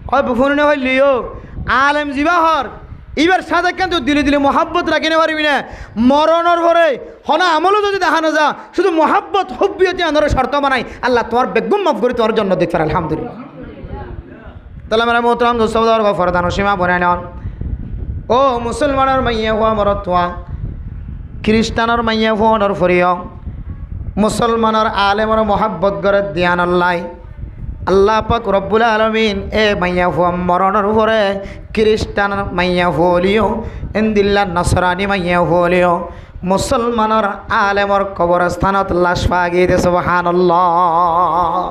হয় ফোন না হইলিও আলেম জিবা হর এবার সাদা কেন দিলে দিলে মহাব্বত রাখি না পারবি না মরণর ভরে হনা আমলও যদি দেখানো যা শুধু মহাব্বত হব্বিয়তি আন্দোলনের শর্ত বানাই আল্লাহ তোমার বেগম মাফ করে তোমার জন্য দেখতে পারে আলহামদুলিল্লাহ তাহলে আমরা মোহতরম দোস্তর ফরদান সীমা বনাই নন ও মুসলমানের মাইয়া হওয়া মরত হওয়া খ্রিস্টানের মাইয়া হওয়ার ফরিয় মুসলমানের আলেমর মহাব্বত করে ধ্যান আল্লাহ পাক রব্বুল আলামিন এ মাইয়া হুয়া মরণের উপরে খ্রিস্টান মাইয়া হলিও ইন্দিল্লা নসরানি মাইয়া হলিও মুসলমানের আলেমর কবরস্থানত লাশ পাগিয়ে দে সুবহানাল্লাহ।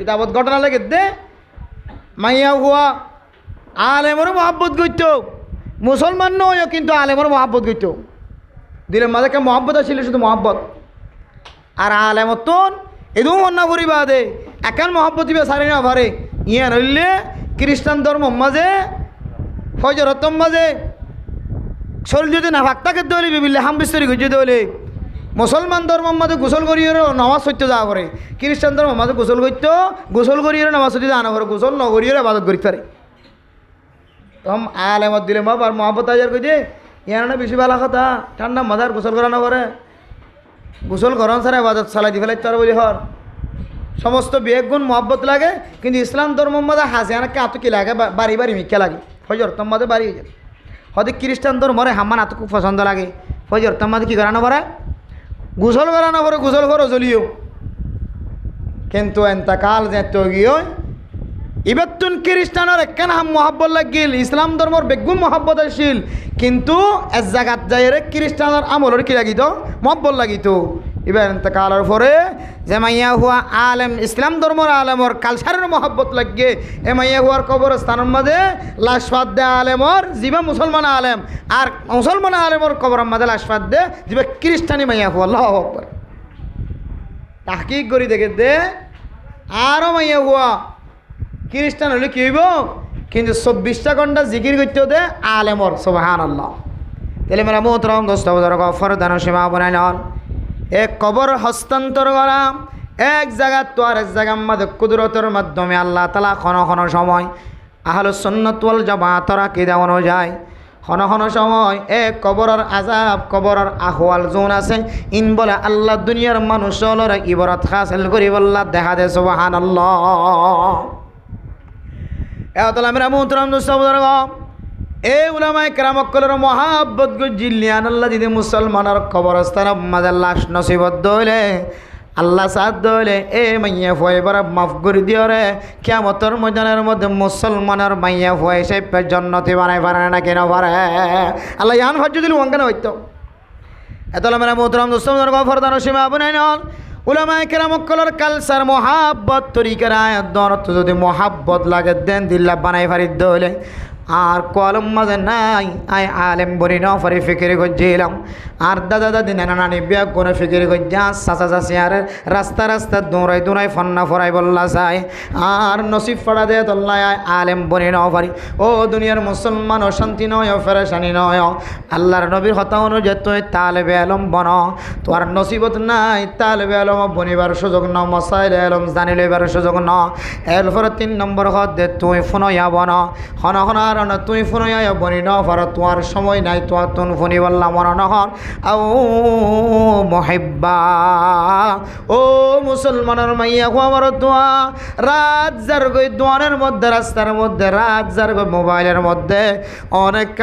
এটা আবার ঘটনা লাগে দে মাইয়া হুয়া আলেমর মহাব্বত করত মুসলমান নয় কিন্তু আলেমর মহাব্বত করত দিলের মাঝে একটা মহাব্বত ছিল শুধু মহাব্বত আর আলেমতন এদম অন্য করিবা দে একান মহাব্বত দিবে সারি না ভারে ইয়া নইলে খ্রিস্টান ধর্ম মাঝে ফজরতম মাঝে শরীর যদি না ভাগতাকে দলে বিবিল্লে হাম বিস্তরি গুজে দলে মুসলমান ধর্ম মাঝে গোসল করিয়ে নামাজ সত্য যাওয়া করে খ্রিস্টান ধর্ম মাঝে গোসল করতো গোসল করিয়ে নামাজ সত্য আনা করে গোসল নগরিয়ে আবাদত করতে পারে তখন আলেমত দিলে মা আর মহাব্বত আজার কইছে ইয়ার না বেশি ভালো কথা ঠান্ডা মাজার গোসল করানো করে গোসল গরম ছাড়া আবাদত চালাই দি ফেলাই তার বলি হর সমস্ত বিয়েক গুণ মহব্বত লাগে কিন্তু ইসলাম ধর্ম মাঝে হাসিয়ানাকে আত কি লাগে বাড়ি বাড়ি মিথ্যা লাগে ফজর তোর মাঝে বাড়ি হয়ে যায় হয়তো খ্রিস্টান ধর্মরে হামান আত খুব পছন্দ লাগে ফজর তোর মাঝে কী করানো পরে গোসল করানো পরে গোসল করো জ্বলিও কিন্তু এনতা কাল যে তো গিয়ে ইবেতুন খ্রিস্টানের একখান হাম মহাব্বত লাগিল ইসলাম ধর্মর বেগুন মহাব্বত আসিল কিন্তু এক জায়গাত যাই রে খ্রিস্টানের আমলের কি লাগিত মহব্বত লাগিত এবার কালার পরে যে মাইয়া হুয়া আলেম ইসলাম ধর্মর আলেমর কালচারের মহব্বত লাগে এ মাইয়া হুয়ার কবরস্থানের মাঝে লাশফাত দে আলেমর যিবা মুসলমান আলেম আর মুসলমান আলেমর কবরের মাঝে লাশফাত দে যিবা খ্রিস্টানি মাইয়া হুয়া আল্লাহু আকবার তাহকিক করি দেখে দে আরও মাইয়া হুয়া খ্রিস্টান হলে কি হইব কিন্তু 24টা ঘন্টা জিকির করতে দে আলেমর সুবহানাল্লাহ। তাহলে মেরা মোহতরম দোস্ত ফরদান সীমা বনাই নন এক কবর হস্তান্তর করা এক জায়গা তো আর এক জায়গার মধ্যে কুদরতের মাধ্যমে আল্লাহ তাআলা খন সময় আহলুস সুন্নাত ওয়াল জামাআতরা কি দেওয়ানো যায় খন সময় এক কবরের আযাব কবরের আহওয়াল জোন আছে ইন বলে আল্লাহ দুনিয়ার মানুষের ইবরত হাসিল করি বল্লা দেখা দে সুবহানাল্লাহ। এতলা মেরা মোহতরম দোস্ত এ উলামায়ে কেরামকলের মহাব্বত জিল্লিয়ান আল্লাহ যদি মুসলমানের কবরস্থান মাঝে লাশ নসিবত দইলে আল্লাহ সাদ দইলে এ মাইয়া ফুয়াই বড় মাফ করে দিও রে কিয়ামতের ময়দানের মধ্যে মুসলমানের মাইয়া ফুয়াই সে জান্নাতি বানাই পারে না কেন পারে আল্লাহ ইয়ান হজ্জ দিল ওয়াঙ্গান হইতো এতলা মেরা মোহতরম দোস্ত ফরদান সীমা বনাই নন উলামায়ে কেরামকলের কালচার মহাব্বত তরিকার আয়াত দরত যদি মহাব্বত লাগে দেন দিল্লা বানাই পারি দইলে আর কলম মাঝে নাই আই আলেম বলি ন ফরি ফিকির গজ্জিলাম আর দাদা দাদি নানা নানি বিয়া করে ফিকির গজ্জা চাচা চাচি আর রাস্তা দৌড়াই ফন্না ফরাই বললা চাই আর নসিব ফড়া দে তল্লাই আই আলেম বলি ন ফরি ও দুনিয়ার মুসলমান অশান্তি নয় ফেরেশানি নয় আল্লাহর নবীর কথা অনুযায়ী তুই তালেবে আলম বন তোর নসিবত নাই তালেবে আলম বনিবার সুযোগ ন মশাইল আলম জানি লইবার সুযোগ ন এরপরে 3 নম্বর হদ দে তুই ফোনয়া বন হন তুই ফোনয়া বনি ন ফর তোমার সময় নাই তোমার তুন ফোনি বললাম মন নহর আও মহিব্বা ও মুসলমানের মাইয়া আমার দোয়া রাত যার গই দোয়ানের মধ্যে রাস্তার মধ্যে রাত যার গই মোবাইলের মধ্যে অনেক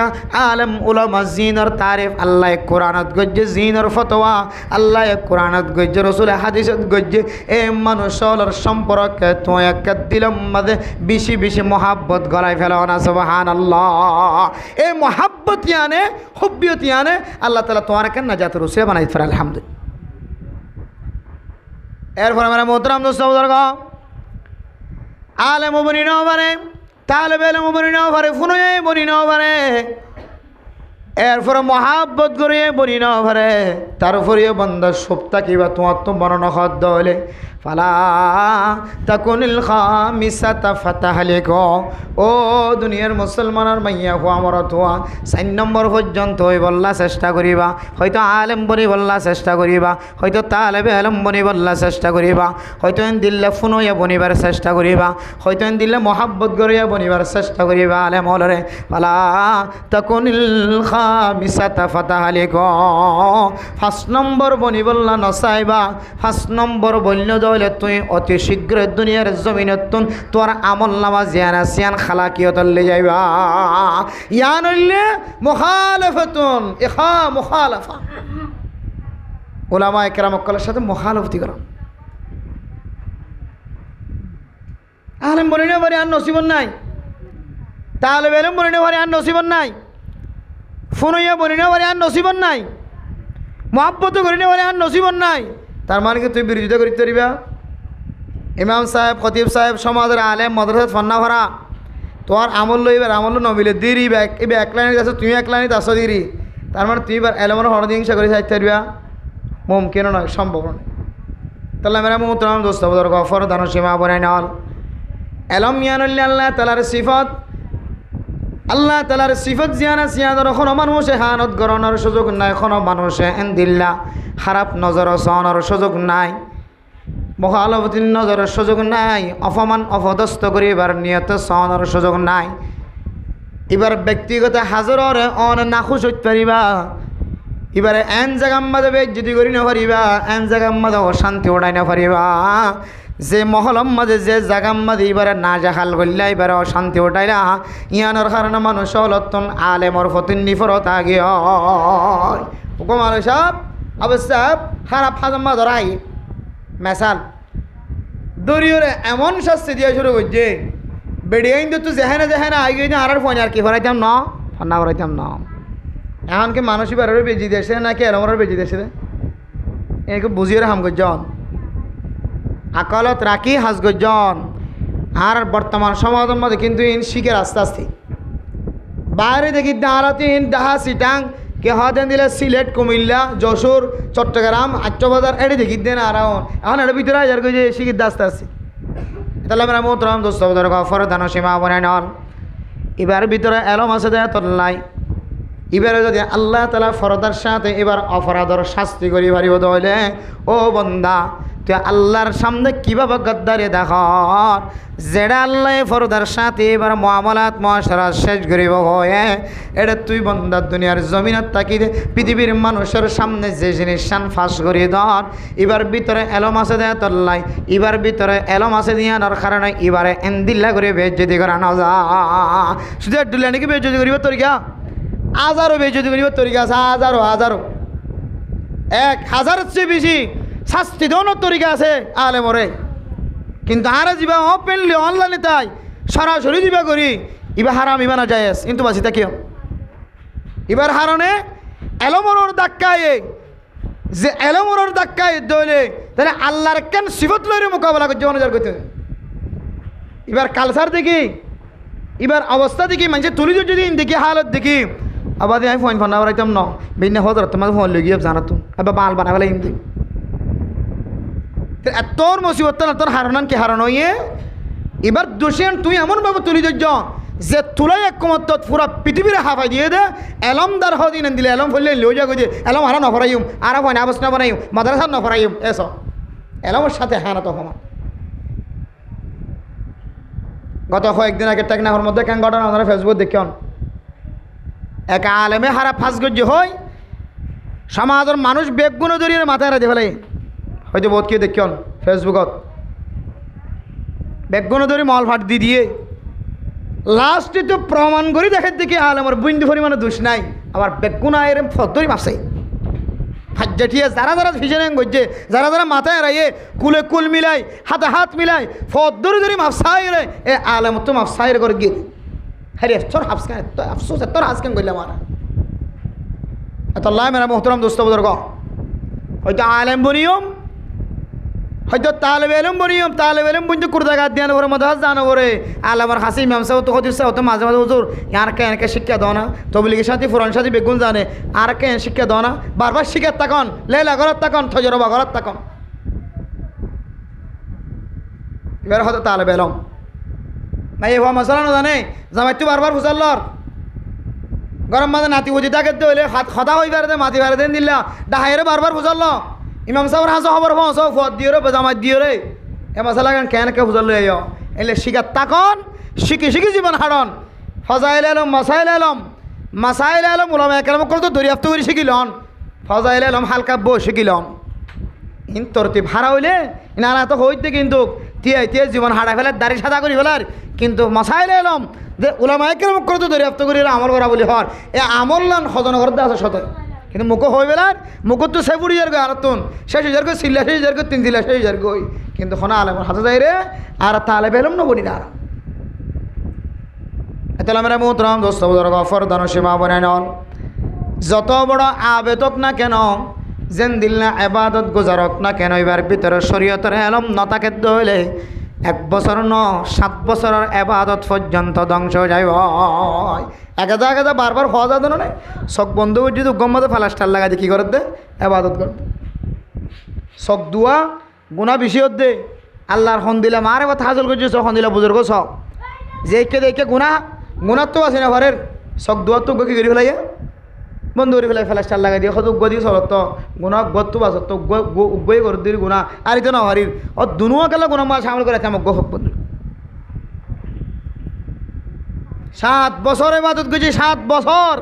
আলেম উলামা জিনের তারিফ আল্লাহ কোরআনত গজ্জে জিনের ফতোয়া আল্লাহ কোরআনত গজ্জে রাসূল হাদিসত গজ্জে এ মানুষের সম্পর্কে তো এক দিলম মাঝে বেশি বেশি মহাব্বত গলায় ফেলাও না সুবহানাল্লাহ। এ মহাব্বত ইয়ানে হুব্বিয়ত ইয়ানে আল্লাহ তাআলা তোমার কেন নাজাত রসুল বানাই ফর আলহামদুলিল্লাহ। এরপর আমার মোহতরম দোস্ত আলেম বনি নাও পারে তালেব এলেম বনি নাও পারে ফুনুয়ে বনি নাও পারে এরপরে মহাব্বত করিয়ে বনি নাও পারে তারপরে বন্দা সপ্তাহ কিবা তোমার তো বর্ণনা খাদ্য হলে ফালা তাকুনিল খামিসাতা ফাতাহলিক ও দুনিয়ার মুসলমানের মাইয়া হওয়া মরত হওয়া 4 নম্বর পর্যন্ত হই বললা চেষ্টা করিবা হয়তো আলেম বনি বললা চেষ্টা করিবা হয়তো তালেবে আলেম বনি বললা চেষ্টা করিবা হয়তো দিল্লা ফুনইয়া বনিবার চেষ্টা করিবা হয়তো দিল্লা মহাব্বত করিয়া বনিবার চেষ্টা করিবা আলেম হলরে ফালা তাকুনিল খামিসাতা ফাতাহলিক 5 নম্বর বনি বললা নসাইবা 5 নম্বর বন্য হইলে তুই অতি শীঘ্র দুনিয়ার জমিনতুন তোর আমল নামা জিয়ানা সিয়ান খালাকিয়তল লে যাইবা ইয়ান হইলে মুখালাফাতুন ইখা মুখালাফা উলামা ইকরাম কলের সাথে মুখালাফতি করা আলেম বলিনা বারে আর নসিবন নাই তালেব ইলম বলিনা বারে আর নসিবন নাই ফুনইয়া বলিনা বারে আর নসিবন নাই মহব্বত করিনা বারে আর নসিবন নাই তার মানে কি তুই বিরোধিতা করিতে পারিবা ইমাম সাহেব খতিব সাহেব সমাজের আলেম মাদ্রাসাত ফন্না ভরা তোর আমল লইবার আমল নমিলে দিরি ব্যাক এবার এক লাইনে যাচ্ছ তুই এক লাইনে যাচ্ছ দিরি তার মানে তুই এবার এলমের হরদিংসা করে চাইতে পারিবা মুমকিন নয় সম্ভব নয় তাহলে মেরা মোহতরাম দোস্ত বদর গফর দান সীমা বনাই নল এলম ইয়ানুল্লাহ আল্লাহ তালার সিফত আল্লাহ তালার সিফত জিয়ানা সিয়াদর এখনো মানুষে হানত গরণের সুযোগ নাই এখনো মানুষে এন্দিল্লা খারাপ নজর সহনের সুযোগ নাই মহালবতীর নজরের সুযোগ নাই অপমান অপদস্থ করিবার নিয়ত সহনের সুযোগ নাই এবার ব্যক্তিগত হাজরের অন নাখুশ হইতে পারিবা এবারে এন জায়গার মাঝে বেজ্জতি করি না পারিবা এন জায়গার মাঝে অশান্তি ওড়াই না পারিবা যে মহলম মাঝে যে জায়গার মাঝে এবারে না জাহাল করলে এবারে অশান্তি ওঠাইলা ইয়ানোর কারণে মানুষ হলতন আলেমর ফতিন নিফরত আগে হুকুম আলো সাহেব অবশ্য খারাপ হাজম্মা ধরাই মেসাল দরিয়রে এমন শাস্তি দিয়ে শুরু করছে বেড়িয়ে তো যেখানে যেখানে আই গিয়ে আর ফোন আর কি ফরাইতাম না ফন্না ফরাইতাম না এমনকি মানুষই বারোরে বেজি দিয়েছে নাকি এরমরের বেজি দিয়েছে একে বুঝিয়ে হাম গজন আকালত রাখি হাস গজন আর বর্তমান সমাজের মধ্যে কিন্তু ইন শিখের আস্তে আস্তে বাইরে দেখি দাঁড়াতে ইন ডাহা সিটাং কে হাতেন দিলে সিলেট কুমিল্লা যশোর চট্টগ্রাম আট্টবাজার এটি দেখি দেন আর এখন এটার ভিতরে হাজার যে শিখির আস্তে আস্তে তাহলে আমরা মোহতরম দোস্ত গফর দান সীমা বনাই নল এবার ভিতরে এলম আছে দেয় তল্লাই এবারে যদি আল্লাহ তালা ফরদার সাথে এবার অপরাধর শাস্তি করি পারিব তাহলে ও বন্দা তুই আল্লাহর সামনে কীভাবে গদ্দারে দেখ যেটা আল্লাহ ফরদার সাথে এবার মামলাত মহাসারাত শেষ করিব হয়ে এটা তুই বন্দার দুনিয়ার জমিনত তাকি পৃথিবীর মানুষের সামনে যে জিনিস সান ফাঁস করি ধর এবার ভিতরে এলম আছে দেয় তল্লাই এবার ভিতরে এলম আছে দিয়ানোর কারণে এবারে এন্দিল্লা করে বেজ্জতি করা না যা শুধু একটুলে নাকি বেজ্জতি করিব তোর গা হাজারো বেজতি করিব তরিকা আছে হাজারো 1000-এর চেয়ে বেশি শাস্তি দেওয়ানোর তরিকা আছে আলেমরে কিন্তু আরে যাবা ওপেনলি অনলাইনে তাই সরাসরি যাবা করি এবার হারাম ইবা না যায় কিন্তু বাসি তা কেউ এবার হারণে এলমরোর ধাক্কায় যে এলমরোর ধাক্কায় দইলে তাহলে আল্লাহর কেন সিফত লইরে মোকাবেলা করছে অনুযার করতে এবার কালচার দেখি এবার অবস্থা দেখি মানুষের তুলি যদি দেখি হালত দেখি আবার আমি ফোন ফোন আইতাম ন বিনা হজর তোমার ফোন লই গিয়ে জানা তো এবার বাল বানা ফেলে হিন্দি তোর মুসিবত না তোর হারান কি হারানো ইয়ে এবার দোষেন তুই এমনভাবে তুলি ধৈর্য যে তুলাই এক কমত পুরা পৃথিবীর হাফাই দিয়ে দে এলমদার হদিন দিলে এলম ফেললে লই যা গেছে এলম হারা নফরাইম আর ফোন আবস না বানাইম মাদ্রাসা নফরাইম এস এলমের সাথে হানা তো সমান গত কয়েকদিন আগে টেকনাফের মধ্যে কেন ঘটনা আপনারা ফেসবুক দেখেন এক আলেমে হারা ফাঁস গজ্য হয় সমাজের মানুষ বেগুনো জড়িয়ে মাথায় রাখতে ফেলে হয়তো বহুত কেউ দেখেন ফেসবুকত বেগুনো ধরি মল ফাট দিয়ে লাস্টে তো প্রমাণ করি দেখে দেখি আলেমের বিন্দু পরিমাণে দোষ নাই আবার বেগুনা এরম ফদরি মাসে ফাজ্জাঠিয়ে যারা যারা ভিজনে গজ্জে যারা যারা মাথায় রাইয়ে কুলে কুল মিলাই হাতে হাত মিলাই ফদরি ধরি মাফসাই রে এ আলেম তো মাফসাই করে গিয়ে হ্যাঁ তোর হাফসকান এত আফসোস তোর হাসকান করলাম আর এত আল্লাহ মেরা মোহতরম দোস্ত বুজুর্গ হয়তো আলেম বনিয়ম হয়তো তালেব এলম বনিয়ম তালেব এলম বুঝতে কুর্দাঘাত দিয়ে ওর মধ্যে জানো ওরে আলেমর হাসি মেমসা তো হদিসা হতো মাঝে মাঝে হুজুর ইয়ারকে এনেকে শিক্ষা দাও না তবলিগের সাথে ফুরান সাথে বেগুন জানে আর কে শিক্ষা দাও না বারবার শিখার তাকন লেলা ঘরত তাকন থজরবা ঘরত তাকন এবার হয়তো তালেব এলম ভাই হওয়া মশলা না জানে জামাই তো বারবার ফুসাল্লর গরম মাঝে নাতি বুঝি তাকে হইলে হাত খদা হয়ে বেড়ে মাটি বেড়ে দেন দিল্লা ডাহাইরে বারবার ফুসাল্ল ইমাম সাহেব হাসো খবর পৌঁছ ফদ দিয়ে রে জামাই দিয়ে রে এ মশলা কেন কে ফুসাল্লো এলে শিখার তাকন শিখি শিখি জীবন হারণ ফজাইল এলম মাসাইল এলম ওলামা একরাম করে তো দরিয়াপ্ত করে শিখিলন ফজাইল এলম হালকা বই শিখিলন ইন তরতিব হারা হইলে না না তো হইতে কিন্তু তিয়া জীবন হারা ফেলার দাড়ি সাদা করি ফেলার কিন্তু মশাইলে এলাম যে ওলামায়ে কেরাম করে তো দরিয়াপ্ত করি আমল করা বলি হর এ আমল লান সদন করতে আছে সত কিন্তু মুখ হয়ে বেলার মুখ তো সে বুড়ি যার আরতুন শেষ হাজার করে সিল্লা শেষ হাজার করে 3 জিলা শেষ হাজার কই কিন্তু খনা আলেমর হাতে যাই রে আর তালে বেলম না বলি না আর এতলা মেরা মোহতরম দোস্ত বুজুর্গ ফরদান সীমা বনায় নন যত বড় আবেদক না কেন যেন দিল না এবাদত গুজারক না কেন এবার ভিতরে শরীয়তের এলম নতাকে দইলে 1 বছর 7 বছরের এবাদত পর্যন্ত ধ্বংস হয়ে যায় একাদা বারবার হওয়া যাবে না শখ বন্ধু যদি গম্মাতে ফালাস্টার লাগাই দিয়ে কী করে দে এবাদত করতে শখ দুয়া গুণা বেশি দে আল্লাহর হন দিলে মারে কথা হাজল করছি হন দিলে বুজুর্গ শখ যে দেখে গুণার তো আছে না ঘরের শখ দুয়ার তো কি করি ফেলাইয়া বন্ধু করে ফেলাই ফেলাস্টার লাগাই দিয়ে হয়তো উগ্গ দিয়ে চলত গুণা গত্তু বাসত তো উগ্গই করে দিই গুণা আর ইতো না হরির ও দুনুয়া গেলে গুণা মাছ সামল করে আমার গো বন্ধু 7 বছর ইবাদত করছি 7 বছর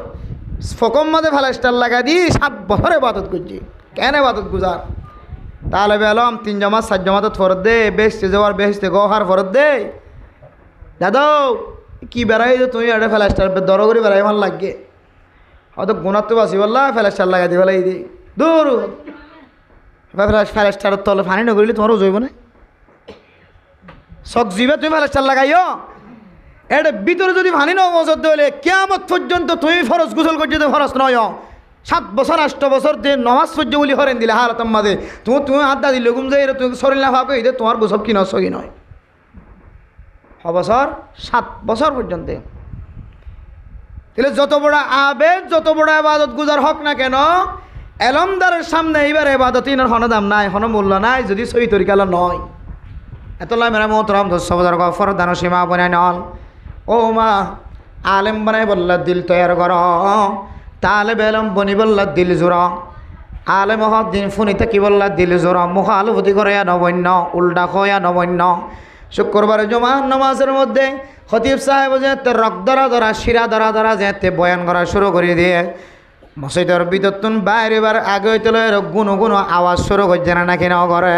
ফকম মাঝে ফেলাস্টার লাগাই দিই 7 বছর ইবাদত করছি কেন ইবাদত গুজার তাহলে বেলম 3 জমা 4 জমাত ফরত দে বেশতে যাওয়ার বেশতে গোহার ফরত দে দাদা কি বেড়াই যে তুমি একটা ফেলাস্টার দর করে বেড়াই ভাল লাগে হয়তো গুণার তো বাসি বললা ফেলাস্টার লাগাই দিয়ে ফেলাই দিই দূর ফেলাস্টারের তলে ফানি নগরিলে তোমারও জৈব না শখ জিবে তুমি ফেলাস্টার লাগাইও এটা ভিতরে যদি ফানি ন মজত হলে কেমন পর্যন্ত তুমি ফরজ গোসল করছো তো ফরজ নয় 7 বছর 8 বছর যে নমাজ সহ্য বলি হরেন দিলে হারাতাম মাঝে তুমি আড্ডা দিলে ঘুম যাই তুমি শরীর না ভাবে এটা তোমার গোসব কি নয় নয় 6 বছর 7 বছর পর্যন্ত তাহলে যত বড় আবেদ যত বড় ইবাদত গুজার হক না কেন এলমদারের সামনে এইবার ইবাদত ইনার হন দাম নাই হন মূল্য নাই যদি সহি তরিকাল নয় এতলা মেরা মোহতরম দোস্ত বুজুর্গ ফরদান সীমা বনায় নল ও মা আলেম বানাই বললা দিল তৈয়ার কর তালে বেলম বনি বললা দিল জোড়া আলেম হক দিন ফুনিতে কি বললা দিল জোড়া মুখ আলুভূতি করে নবন্য উল্টা খয়া নবন্য শুক্রবার জুমার নামাজের মধ্যে খতিব সাহেব যেতে রক ধরা শিরা ধরা যেতে বয়ান করা শুরু করে দিয়ে মসজিদের ভিতর বাইরেবার আগে হইতে গুনো আওয়াজ শুরু করছে না নাকি না করে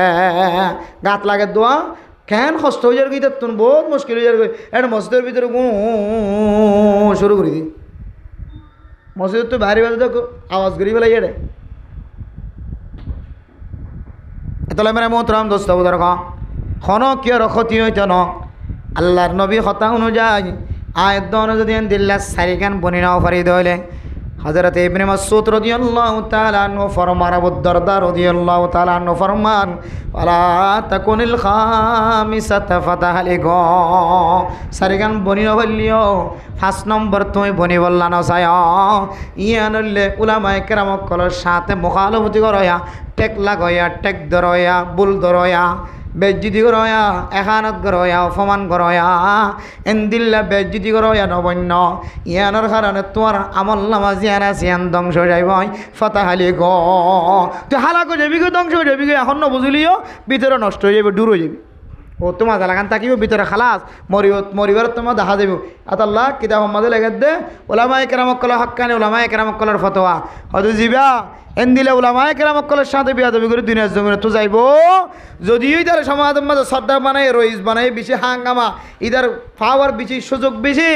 গাত লাগে দোয়া কেন কষ্ট হয়ে যাবে ভিতর তুন বহুত মুশকিল হয়ে যাবে একটা মসজিদের ভিতরে শুরু করে দিই মসজিদের তো বাইরে বাজে আওয়াজ করি ফেলাই এটা এতলা মেরা মোহতরম দোস্ত বুজুর্গ খন কিয় ক্ষতি হইত ন আল্লাহর নবী কথা অনুযায়ী আয়াত অনুযায়ী দিল্লা 4 গান বনি নাও পারি দইলে হযরত ইবনে মাসউদ রাদিয়াল্লাহু তাআলা আনহু ফরমান আবু দারদা রাদিয়াল্লাহু তাআলা আনহু ফরমান ওয়ালা তাকুনিল খামিসাতা ফাতাহালিগো 4 গান বনি নাও বললিও 5 নম্বর তুমি বনি বললা না চায় ইয়ানলে উলামায়ে কেরাম কলর সাথে মুখালফতি করয়া টেক লাগায়া টেক ধরয়া বুল ধরয়া বেজ্জিতি করয়া এখানত করয়া অপমান করয়া এন্দিল্লা বেজ্জিতি করয়া নবন্য ইয়ানোর কারণে তোমার আমল নামা জিয়ানা জিয়ান ধ্বংস যাইব ফতাহালি গ তুই হালাকো যাবি গো ধ্বংস হয়ে যাবি গো এখন নবুঝলিও ভিতরে নষ্ট হয়ে যাবে দূর হয়ে যাবি ও তোমার জালাগান থাকিব ভিতরে খালাস মরিবার তোমার দেখা যাবে আতাল্লাহ কিতাব মাঝে লেগে দে ওলামায়ে কেরামক কল হাক্কানি ওলামায়ে কেরামক কলের ফতোয়া হয়তো জিবা এন দিলে ওলামায়ে কেরামক কলের সাথে বিয়া দেবী করে দুনিয়ার জমিনে তো যাইব যদিও ইধার সমাজের মাঝে শ্রদ্ধা বানাই রইস বানাই বেশি হাঙ্গামা ইধার পাওয়ার বেশি সুযোগ বেশি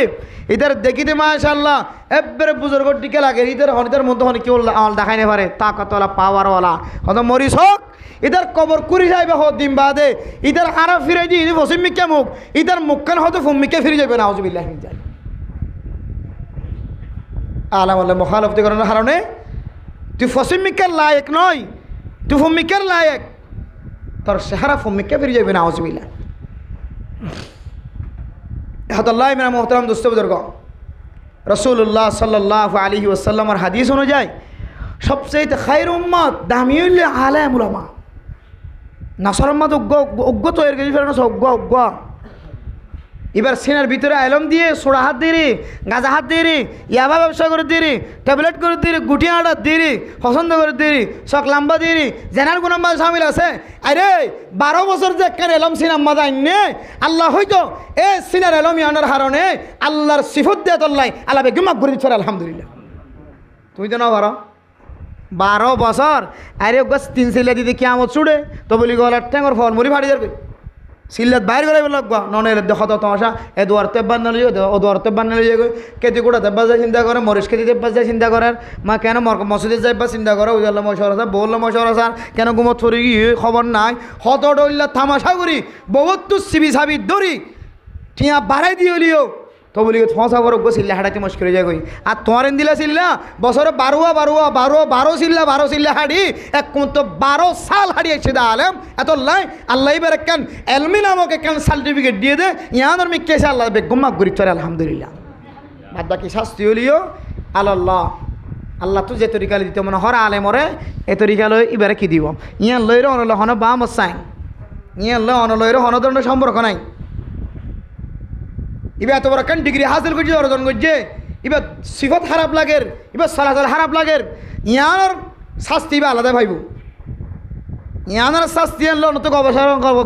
ইধার দেখিতে মাশাআল্লাহ এবারে বুজুর্গর দিকে লাগে ইধার মধ্যে হন কেউ আমল দেখাই না পারে তাকতওয়ালা পাওয়ারওয়ালা হয়তো মরিস হোক ইধার কবর কুড়ি যাইবে দিন বাদে ইধার আরা ফিরে দিয়ে পশ্চিম মিকে মুখ ইধার মুখখান হয়তো ফুমিকে ফিরে যাবে না আউযুবিল্লাহ মিন যালিক আলাম আল্লাহ মুখালফতি করার কারণে তুই পশ্চিম মিকের লায়ক নয় তুই ফুমিকের লায়ক তোর চেহারা ফুমিকে ফিরে যাবে না আউযুবিল্লাহ হাদাল্লাহ মেরা মোহতারাম দোস্ত বুজুর্গ রাসূলুল্লাহ সাল্লাল্লাহু আলাইহি ওয়াসাল্লামের হাদিস অনুযায়ী সবচেয়ে খায়র উম্মত দামি হইলে আলেম উলামা নাসার উম্মত অজ্ঞ তৈরি করে ফেলে না অজ্ঞ এবার সিনার ভিতরে আলম দিয়ে সোড়া হাত দিয়ে গাঁজা হাত দিয়ে ইয়াবা ব্যবসা করে দিয়ে ট্যাবলেট করে দিয়ে গুটি আটা দিয়ে পছন্দ করে দিয়ে শখ লাম্বা দিয়ে জেনার কোনো মাল সামিল আছে আরে 12 বছর যে কেন এলম সিনাম মাদা আইনে আল্লাহ হয়তো এ সিনার এলম আনার কারণে আল্লাহর সিফত দিয়ে তোল্লাই আল্লাহ বেগুমাক ঘুরে দিচ্ছে আলহামদুলিল্লাহ তুমি তো না পারো 12 বছর আরে গাছ 3 সিল্লা দিতে কিয়ামত ছুড়ে তো বলি গলার ঠ্যাঙ্গর ফল মুড়ি ফাড়ি যাবে সিল্লাত বাইর করে লাগবা ননে দেখো তো তোমাশা এ দুয়ার তেব্বান না লিয়ে ও দুয়ার তেব্বান না লিয়ে কেতে কোটা তেব্বা যায় চিন্তা করে মরিস কেতে তেব্বা যায় চিন্তা করার মা কেন মসজিদে যাইবা চিন্তা করে উজাল্লা মশারা বললো মশারা কেন ঘুমত ফরি খবর নাই হত ডইল্লা তামাশা করি বহুত তো সিবি সাবি দড়ি ঠিয়া বাড়াই দিয়ে লিও তো বলি ফসা বড় সিল্লা হাঁটাতে মুশকিল হয়ে যায় কই আর তোমার দিলা সিল্লা বছরে 12 সিল্লা হাঁড়ি এক তো 12 সাল হাঁড়িয়ে সেদা আলেম এত লাই আল্লাহ এবার কেন এলমি নামক কেন সার্টিফিকেট দিয়ে দে ইয়ান আমি কেসে আল্লাহ বেগুম্মা গরিব চলে আলহামদুলিল্লাহ বাদ বাকি শাস্তি হলিও আল্লাহ আল্লাহ তো যে তরিকা দিতে মনে হর আলেমরে এ তরিকা লই এবারে কি দিব ইয়ান লইরে অনল হন বাম সাইন ইয়ান লই অনলইরে হন ধরনের সম্পর্ক নাই এবার এত বড় কেন ডিগ্রি হাসিল করছে অর্জন করছে এবার সিফত খারাপ লাগের এবার সালাসাল খারাপ লাগের ইয়ানোর শাস্তি বা আলাদা ভাইব ইয়ানোর শাস্তি আনলো তো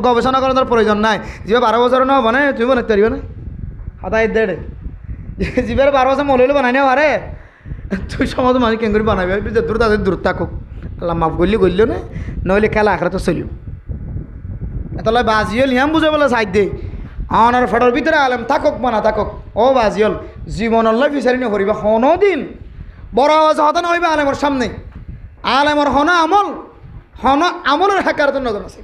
গবেষণা করার প্রয়োজন নাই যে 12 বছর না মানে তুমি বানাতে পারবে না হাতাই দেড় যে 12 বছর মলে বানাই না আরে তুই সমাজ মানে কেন করে বানাবি যে দূর তাদের দূর থাকুক আল্লাহ মাফ করলে করলো না নইলে খেলা আখড়া তো চলিও এতলাই বাজিও ইয়াম বুঝে বলে সাইড দে আনার ফটোর ভিতরে আলেম থাকক মানা থাকক ও বাজিয়ল জীবন আল্লাহ ফিসারি নকরিবা হনো দিন বড় আওয়াজ হতা না হইবে আলেমর সামনে আলেমর হন আমলের হাকার তো নজর আছে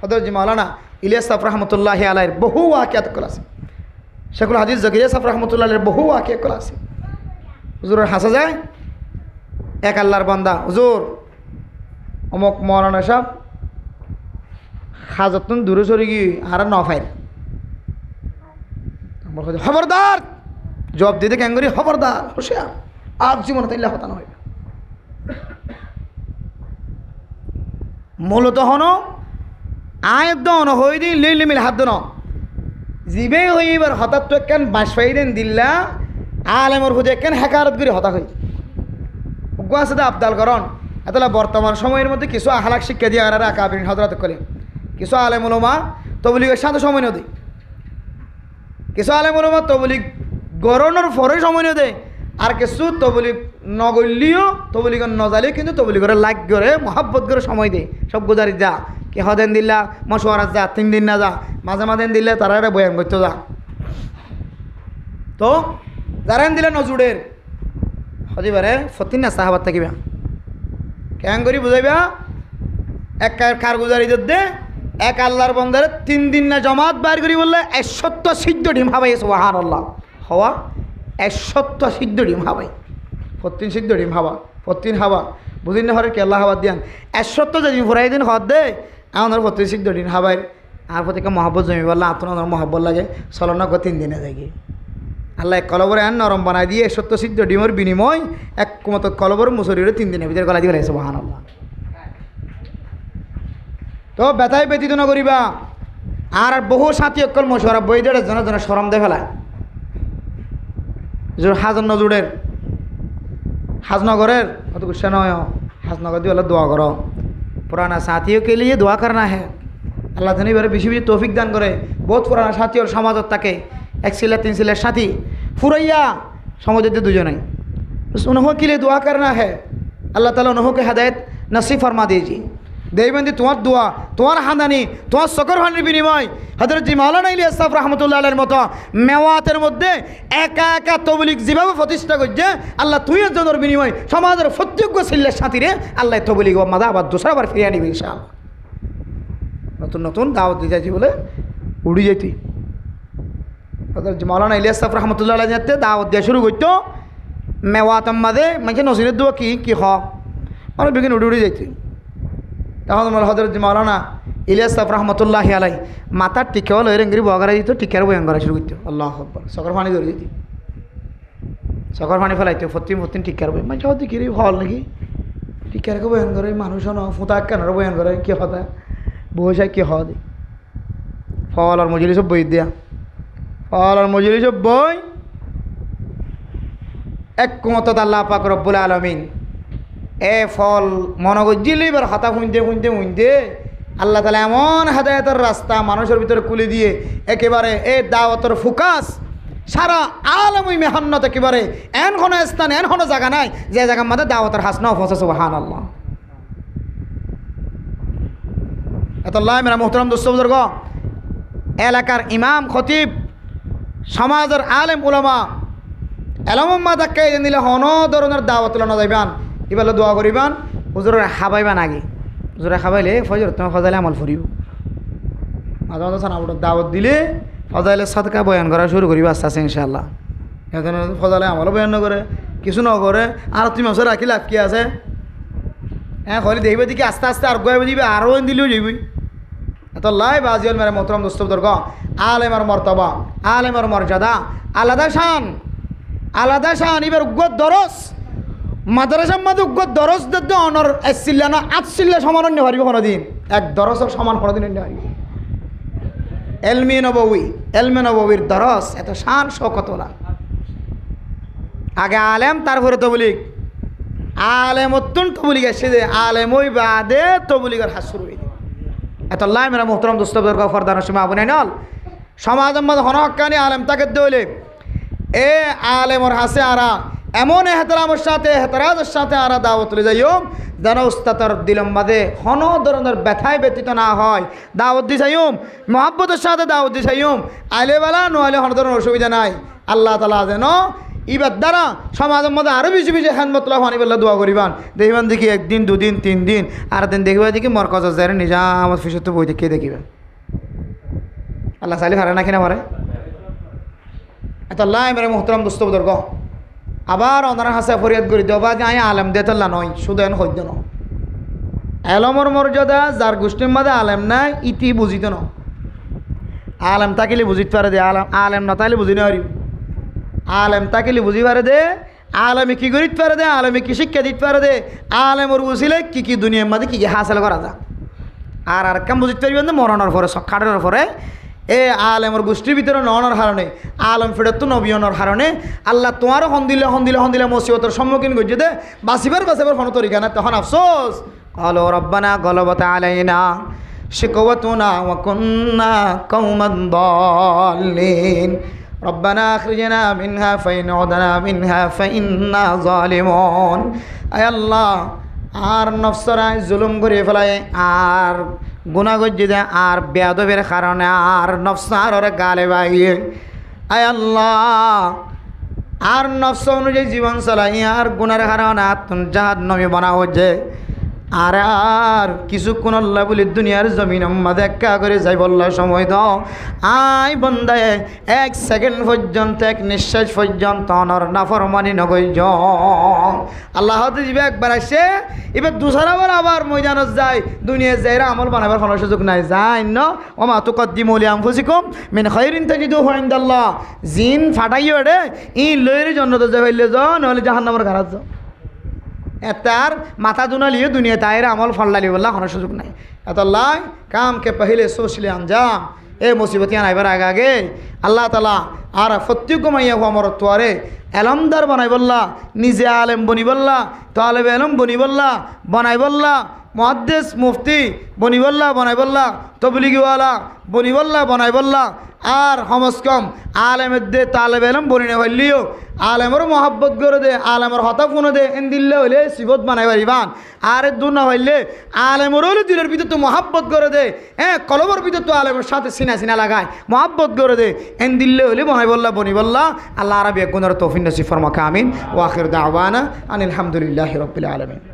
হযরত মাওলানা ইলিয়াস সাফ রহমতুল্লাহ আলাইহির বহু ওয়াকিয়াত কল আছে শেখুল হাদিস জাকিরিয়া সাফ রহমতুল্লাহ আলাইহির বহু ওয়াকিয়াত কল আছে হুজুরের হাসা যায় এক আল্লাহর বান্দা হুজুর অমুক মাওলানা সাহেব হাজতন দূরে সরে গিয়ে আর নফাইল খবরদার জবাব দিতে কেন করি খবরদার হুশিয়ার আর জীবন তাইলে হতা না হইবে মূলত হন আয় দন হই দিন লিলি মিল হাত দন জিবে হই এবার হঠাৎ তো কেন বাঁশ ফাইদেন দিল্লা আলেমর হুদে কেন হেকারত করে হতা হই আছে আবদাল করন এতলা বর্তমান সময়ের মধ্যে কিছু আহলাক শিক্ষা দিয়ে আর আকাবিরিন হযরত করে কিছু আলেম উলামা তবলিগের সাথে সময় নদী কিছু আলেম উলামা তবলিগ গরনের ফরে সময় নদে আর কিছু তবলিগ নগল্যও তবলিগর নজালে কিন্তু তবলিগরে লাগ করে মহাব্বত করে সময় দেয় সব গুজারি যা কে হদেন দিল্লা মশওয়ারা যা 3 দিন না যা মাঝে মাঝে দিলে তারা এটা বয়ান করতে যা তো যারা দিলে নজুড়ের হদিবারে ফতিন না সাহাবাত থাকিবা কেন করি বুঝাইবা এক কার গুজারি দে এক আল্লাহর বন্দারে 3 দিন না জমাত বাইর করি বললে 170 সিদ্ধ ডিম হাবাই সুবহানাল্লাহ হওয়া 170 সিদ্ধ ডিম হাবাই 14 সিদ্ধ ডিম হাবা 14 হাবা বুঝিন না হরে কে আল্লাহ হাবা দিয়ান 170 যদি ফুরাই দিন হদ দে আমার 14 সিদ্ধ ডিম হাবাই আর প্রত্যেক মহব্বত জমি বললাম আপনার মহব্বত লাগে চলনা গো 3 দিনে যাই আল্লাহ এক কলবরে আন নরম বানাই দিয়ে 170 সিদ্ধ ডিমের বিনিময় এক মত কলবর মুসরিরে 3 দিনের ভিতরে গলা দিয়ে সুবহানাল্লাহ তো ব্যথায় ব্যতীত না করিবা আর বহু সাথী অকল মশওয়ারা বই দেড় জন শরম দে ফেলায় হাজন নজুড়ের হাজনগরের অত গুসা নয় হাজনগর দিয়ে আল্লাহ দোয়া করো পুরানা সাথীও কে লিয়ে দোয়া করনা है আল্লাহ জানি এবারে বেশি বেশি তৌফিক দান করে বহুত পুরানা সাথী ওর সমাজত থাকে 1 সিলা 3 সিলার সাথী ফুরাইয়া সমাজতে দুজনাই उन्होंने के लिए दुआ करना है अल्लाह ताला उन्होंने के हिदायत नसीब फरमा दीजिए देवबंदी तुम्हार दुआ तुम्हार हानानी तुम्हार सकर हानिर बिनिमय हजरत जी मौलाना इलियास साहब रहमतुल्लाह आलैहिर मतो मेवातेर मध्य एका एका तबलीग যেভাবে প্রতিষ্ঠা করছে আল্লাহ তুই জনের বিনিময় সমাজের প্রত্যেক ছেলের সাথীরে আল্লাহ তবলীগ ও মাদা আবার দোসরাবার ফিরিয়ে আনিবে ইনশাআল্লাহ নতুন নতুন দাওয়াত দিতে যাচ্ছি বলে উড়ি যেতি হজরত জি মৌলানা ইলিয়াস সাহেব রহমতুল্লাহ আলাইহি যাতে দাওয়াত দেওয়া শুরু করতো মেওয়াতের মাঝে মানে নসিরের দোয়া কি কি হ মানে বিঘিন উড়ি যাইতি তখন আমার হজরত জি মৌলানা ইলিয়াস সাহেব রহমতুল্লাহ আলাই মাথার টিকাও লই রেঙ্গি বগারা দিত টিকার বয়ান করা শুরু করতো আল্লাহু আকবার সকর পানি ধরে দিতি সকর পানি ফেলাইতো ফতিম টিকার বই মানে হতে কি হল নাকি টিকারকে বয়ান করে মানুষ ফুতা কেনার বয়ান করে কি হতা বসে কি হওয়া দি ফল আর মজুরি সব বই দিয়া ফল আর মজুরি সব বই এক মত আল্লাহ পাক রব্বুল আলামিন এ ফল মনগজ্জিলি এবার হাতা শুনতে আল্লাহ তালা এমন হেদায়েতের রাস্তা মানুষের ভিতরে খুলে দিয়ে একেবারে এ দাওয়াতের ফোকাস সারা আলম ওই মেহান্নত একেবারে এন কোনো স্থান এন কোনো জায়গা নাই যে জায়গার মধ্যে দাওয়াতের হাস নাও ফসে সুবহানাল্লাহ। এতল্লাহ মেরা মোহতরম দোস্ত বুজুর্গ, এলাকার ইমাম খতিব সমাজের আলেম উলামা এলমম্মা ধাক্কাই দিলে হন ধরনের দাওয়াত লনা যাইবান এবার দোয়া করিবান হুজুরের খাবাইবান আগে হুজুরে খাবাইলে ফজর তোমার ফজাইলে আমল ফুরিব মাঝে মাঝে সানাবুটার দাওয়াত দিলে ফজাইলে সাদকা বয়ান করা শুরু করিবা আস্তে আস্তে ইনশাআল্লাহ। এখন ফজাইলে আমলও বয়ান নকরে কিছু নকরে আর তুমি মাসে রাখি লাভ কি আছে? হ্যাঁ হলে দেখবে দিকে আস্তে আস্তে আর গয়াবে দিবে আরও দিলেও যাবি। এত লাই বাজিয়াল মেরে মোহতরম দোস্ত বুজুর্গ, আলেমের মর্তবা আলেমের মর্যাদা আলাদা শান আলাদা শান। এবার উগ্গত দরস মাদ্রাসার মধ্যে উগ্গত দরস দিতে অনর এসিল্লা না আটসিল্লা সমান অন্য পারিব কোনোদিন এক দরসের সমান কোনোদিন অন্য পারিব। এলমে নববীর দরস এত শান শৌকতলা। আগে আলেম তারপরে তবলিগ, আলেম অত্যন্ত তবলিগ এসে যে আলেম ওই বাদে তবলিগের হাত শুরু হয়ে এত লাই মেরা মোহতরম দোস্ত বুজুর্গ ফরদান সীমা আবু নাইনল সমাজের মধ্যে হনকানি আলেম তাকে দইলে এ আলেমর হাসে আরা এমন এহতরামের সাথে এহতরাজের সাথে আরা দাওয়াত তুলে যাইও যেন উস্তাদর দিলম বাদে হন ধরনের ব্যথায় ব্যতীত না হয়। দাওয়াত দি চাইম মহাব্বতের সাথে দাওয়াত দি চাইম আইলে বেলা নইলে হন ধরনের অসুবিধা নাই। আল্লাহ তালা যেন ইবার দ্বারা সমাজের মধ্যে আরও বেশি বেশি হেনমতলা হানি বেলা দোয়া করিবান দেখবেন দেখি একদিন দুদিন 3 দিন আর দিন দেখবে দেখি মরকজ যারে নিজামত ফিসত বই দেখে দেখিবেন আল্লাহ চাইলে পারে না কিনা পারে। এত আল্লাহ মেরে মোহতরম দোস্ত বুজুর্গ আবার ওনার হাসে ফরিয়াদ করি দেবা যে আই আলেম দেতল্লা নয় শুধু এন হইত ন এলমর মর্যাদা যার গোষ্ঠীর মধ্যে আলেম নাই ইতি বুঝিত ন আলেম তাকিলে বুঝিতে পারে দে আলেম না তাইলে বুঝি না পারিব। আলেম তাকিলে বুঝি পারে দে আলেমে কি করিতে পারে দে আলেমে কি শিক্ষা দিতে পারে দে আলেমর বুঝিলে কি কি দুনিয়ার মধ্যে কি কি হাসিল করা যায়। আর কাম বুঝিতে পারবেন যে মরণের পরে খাটানোর পরে এ আলেমর গোষ্ঠীর ভিতরে নওয়ানোর কারণে আলম ফেরত তো নবীনের কারণে আল্লাহ তোমারও হন্দিলে মুসিবতের সম্মুখীন করছে দে বাঁচিবার কোনো তরিকা না। তখন আফসোস আলো রব্বানা গলবত আলাইনা শিকওয়াতুনা ওয়া কুন্না কওমান দাল্লিন রব্বানা আখরিজনা মিনহা ফাইন উদনা মিনহা ফাইন্না জালিমুন। আয় আল্লাহ আর নফসরায় জুলুম করে ফেলায় আর গুনাহ করছে যে আর বেয়াদবের কারণে আর নফস আর গালে বাইয়ে আয় আল্লাহ আর নফস অনুযায়ী জীবন চালাই আর গুনার কারণে জাহান্নামী বানা হচ্ছে আর কিছুক্ষণ আল্লাহ বলি দুনিয়ার জমিন দেখা করে যাই বললা সময় দাও আই বন্দায় 1 সেকেন্ড পর্যন্ত 1 নিঃশ্বাস পর্যন্ত অনর নাফরমানি নগই আল্লাহ হতে যাবে একবার আসে এবার দুসরাবার আবার ময়দানত যায় দুনিয়া যাইরা আমল বানাবার কোনো সুযোগ নাই যায় ন ওমা তুকদ্দিমু লিআনফুসিকুম মিন খায়রিন তাজিদুহু ইনদাল্লাহ জিন ফাটাইও রে ই লয়ের জন্য তো যাইলে যাও নহলে জাহান্নামের ঘাড়ত যাও তার মাথা দুনালিও দুনিয়া তাইরা আমল ফল্লালি বললা কোনো সুযোগ নাই। এত আল্লাহ কামকে পहिले সোচলে আঞ্জাম এ মুসিবতিয়া নাইবার আগে আল্লাহ তালা আর ফত্যুক মাইয়া আমার তোয়ারে এলমদার বানাই বললা নিজে আলেম বনি বললা তালেব এলম বনি বললা বানাই বললা মুহাদ্দিস মুফতি বনি বললা বানাই বললা তবলিগিওয়ালা বনি বললা বানাই বললা আর হমস্কম আলেমের দে তালেব এলম বনি না হইলিও আলেমর মহাব্বত করে দে আলেমর হতা কোনো দে এন দিল্লে হইলে সিবত বানাই পারিবান আর দূর না হইলে আলেমর হইলে দিলের ভিতর তো মহাব্বত করে দে হ্যাঁ কলবর ভিতর তো আলেমের সাথে সিনা লাগায় মহাব্বত করে দে এন দিল্লে হইলে বানাই বললা বনি বললা আল্লাহ রাব্বি গুনার তৌফিক নসিব ফরমাকা আমিন ওয়া আখির দাওয়ানা আনিল হামদুলিল্লাহি রাব্বিল আলামিন।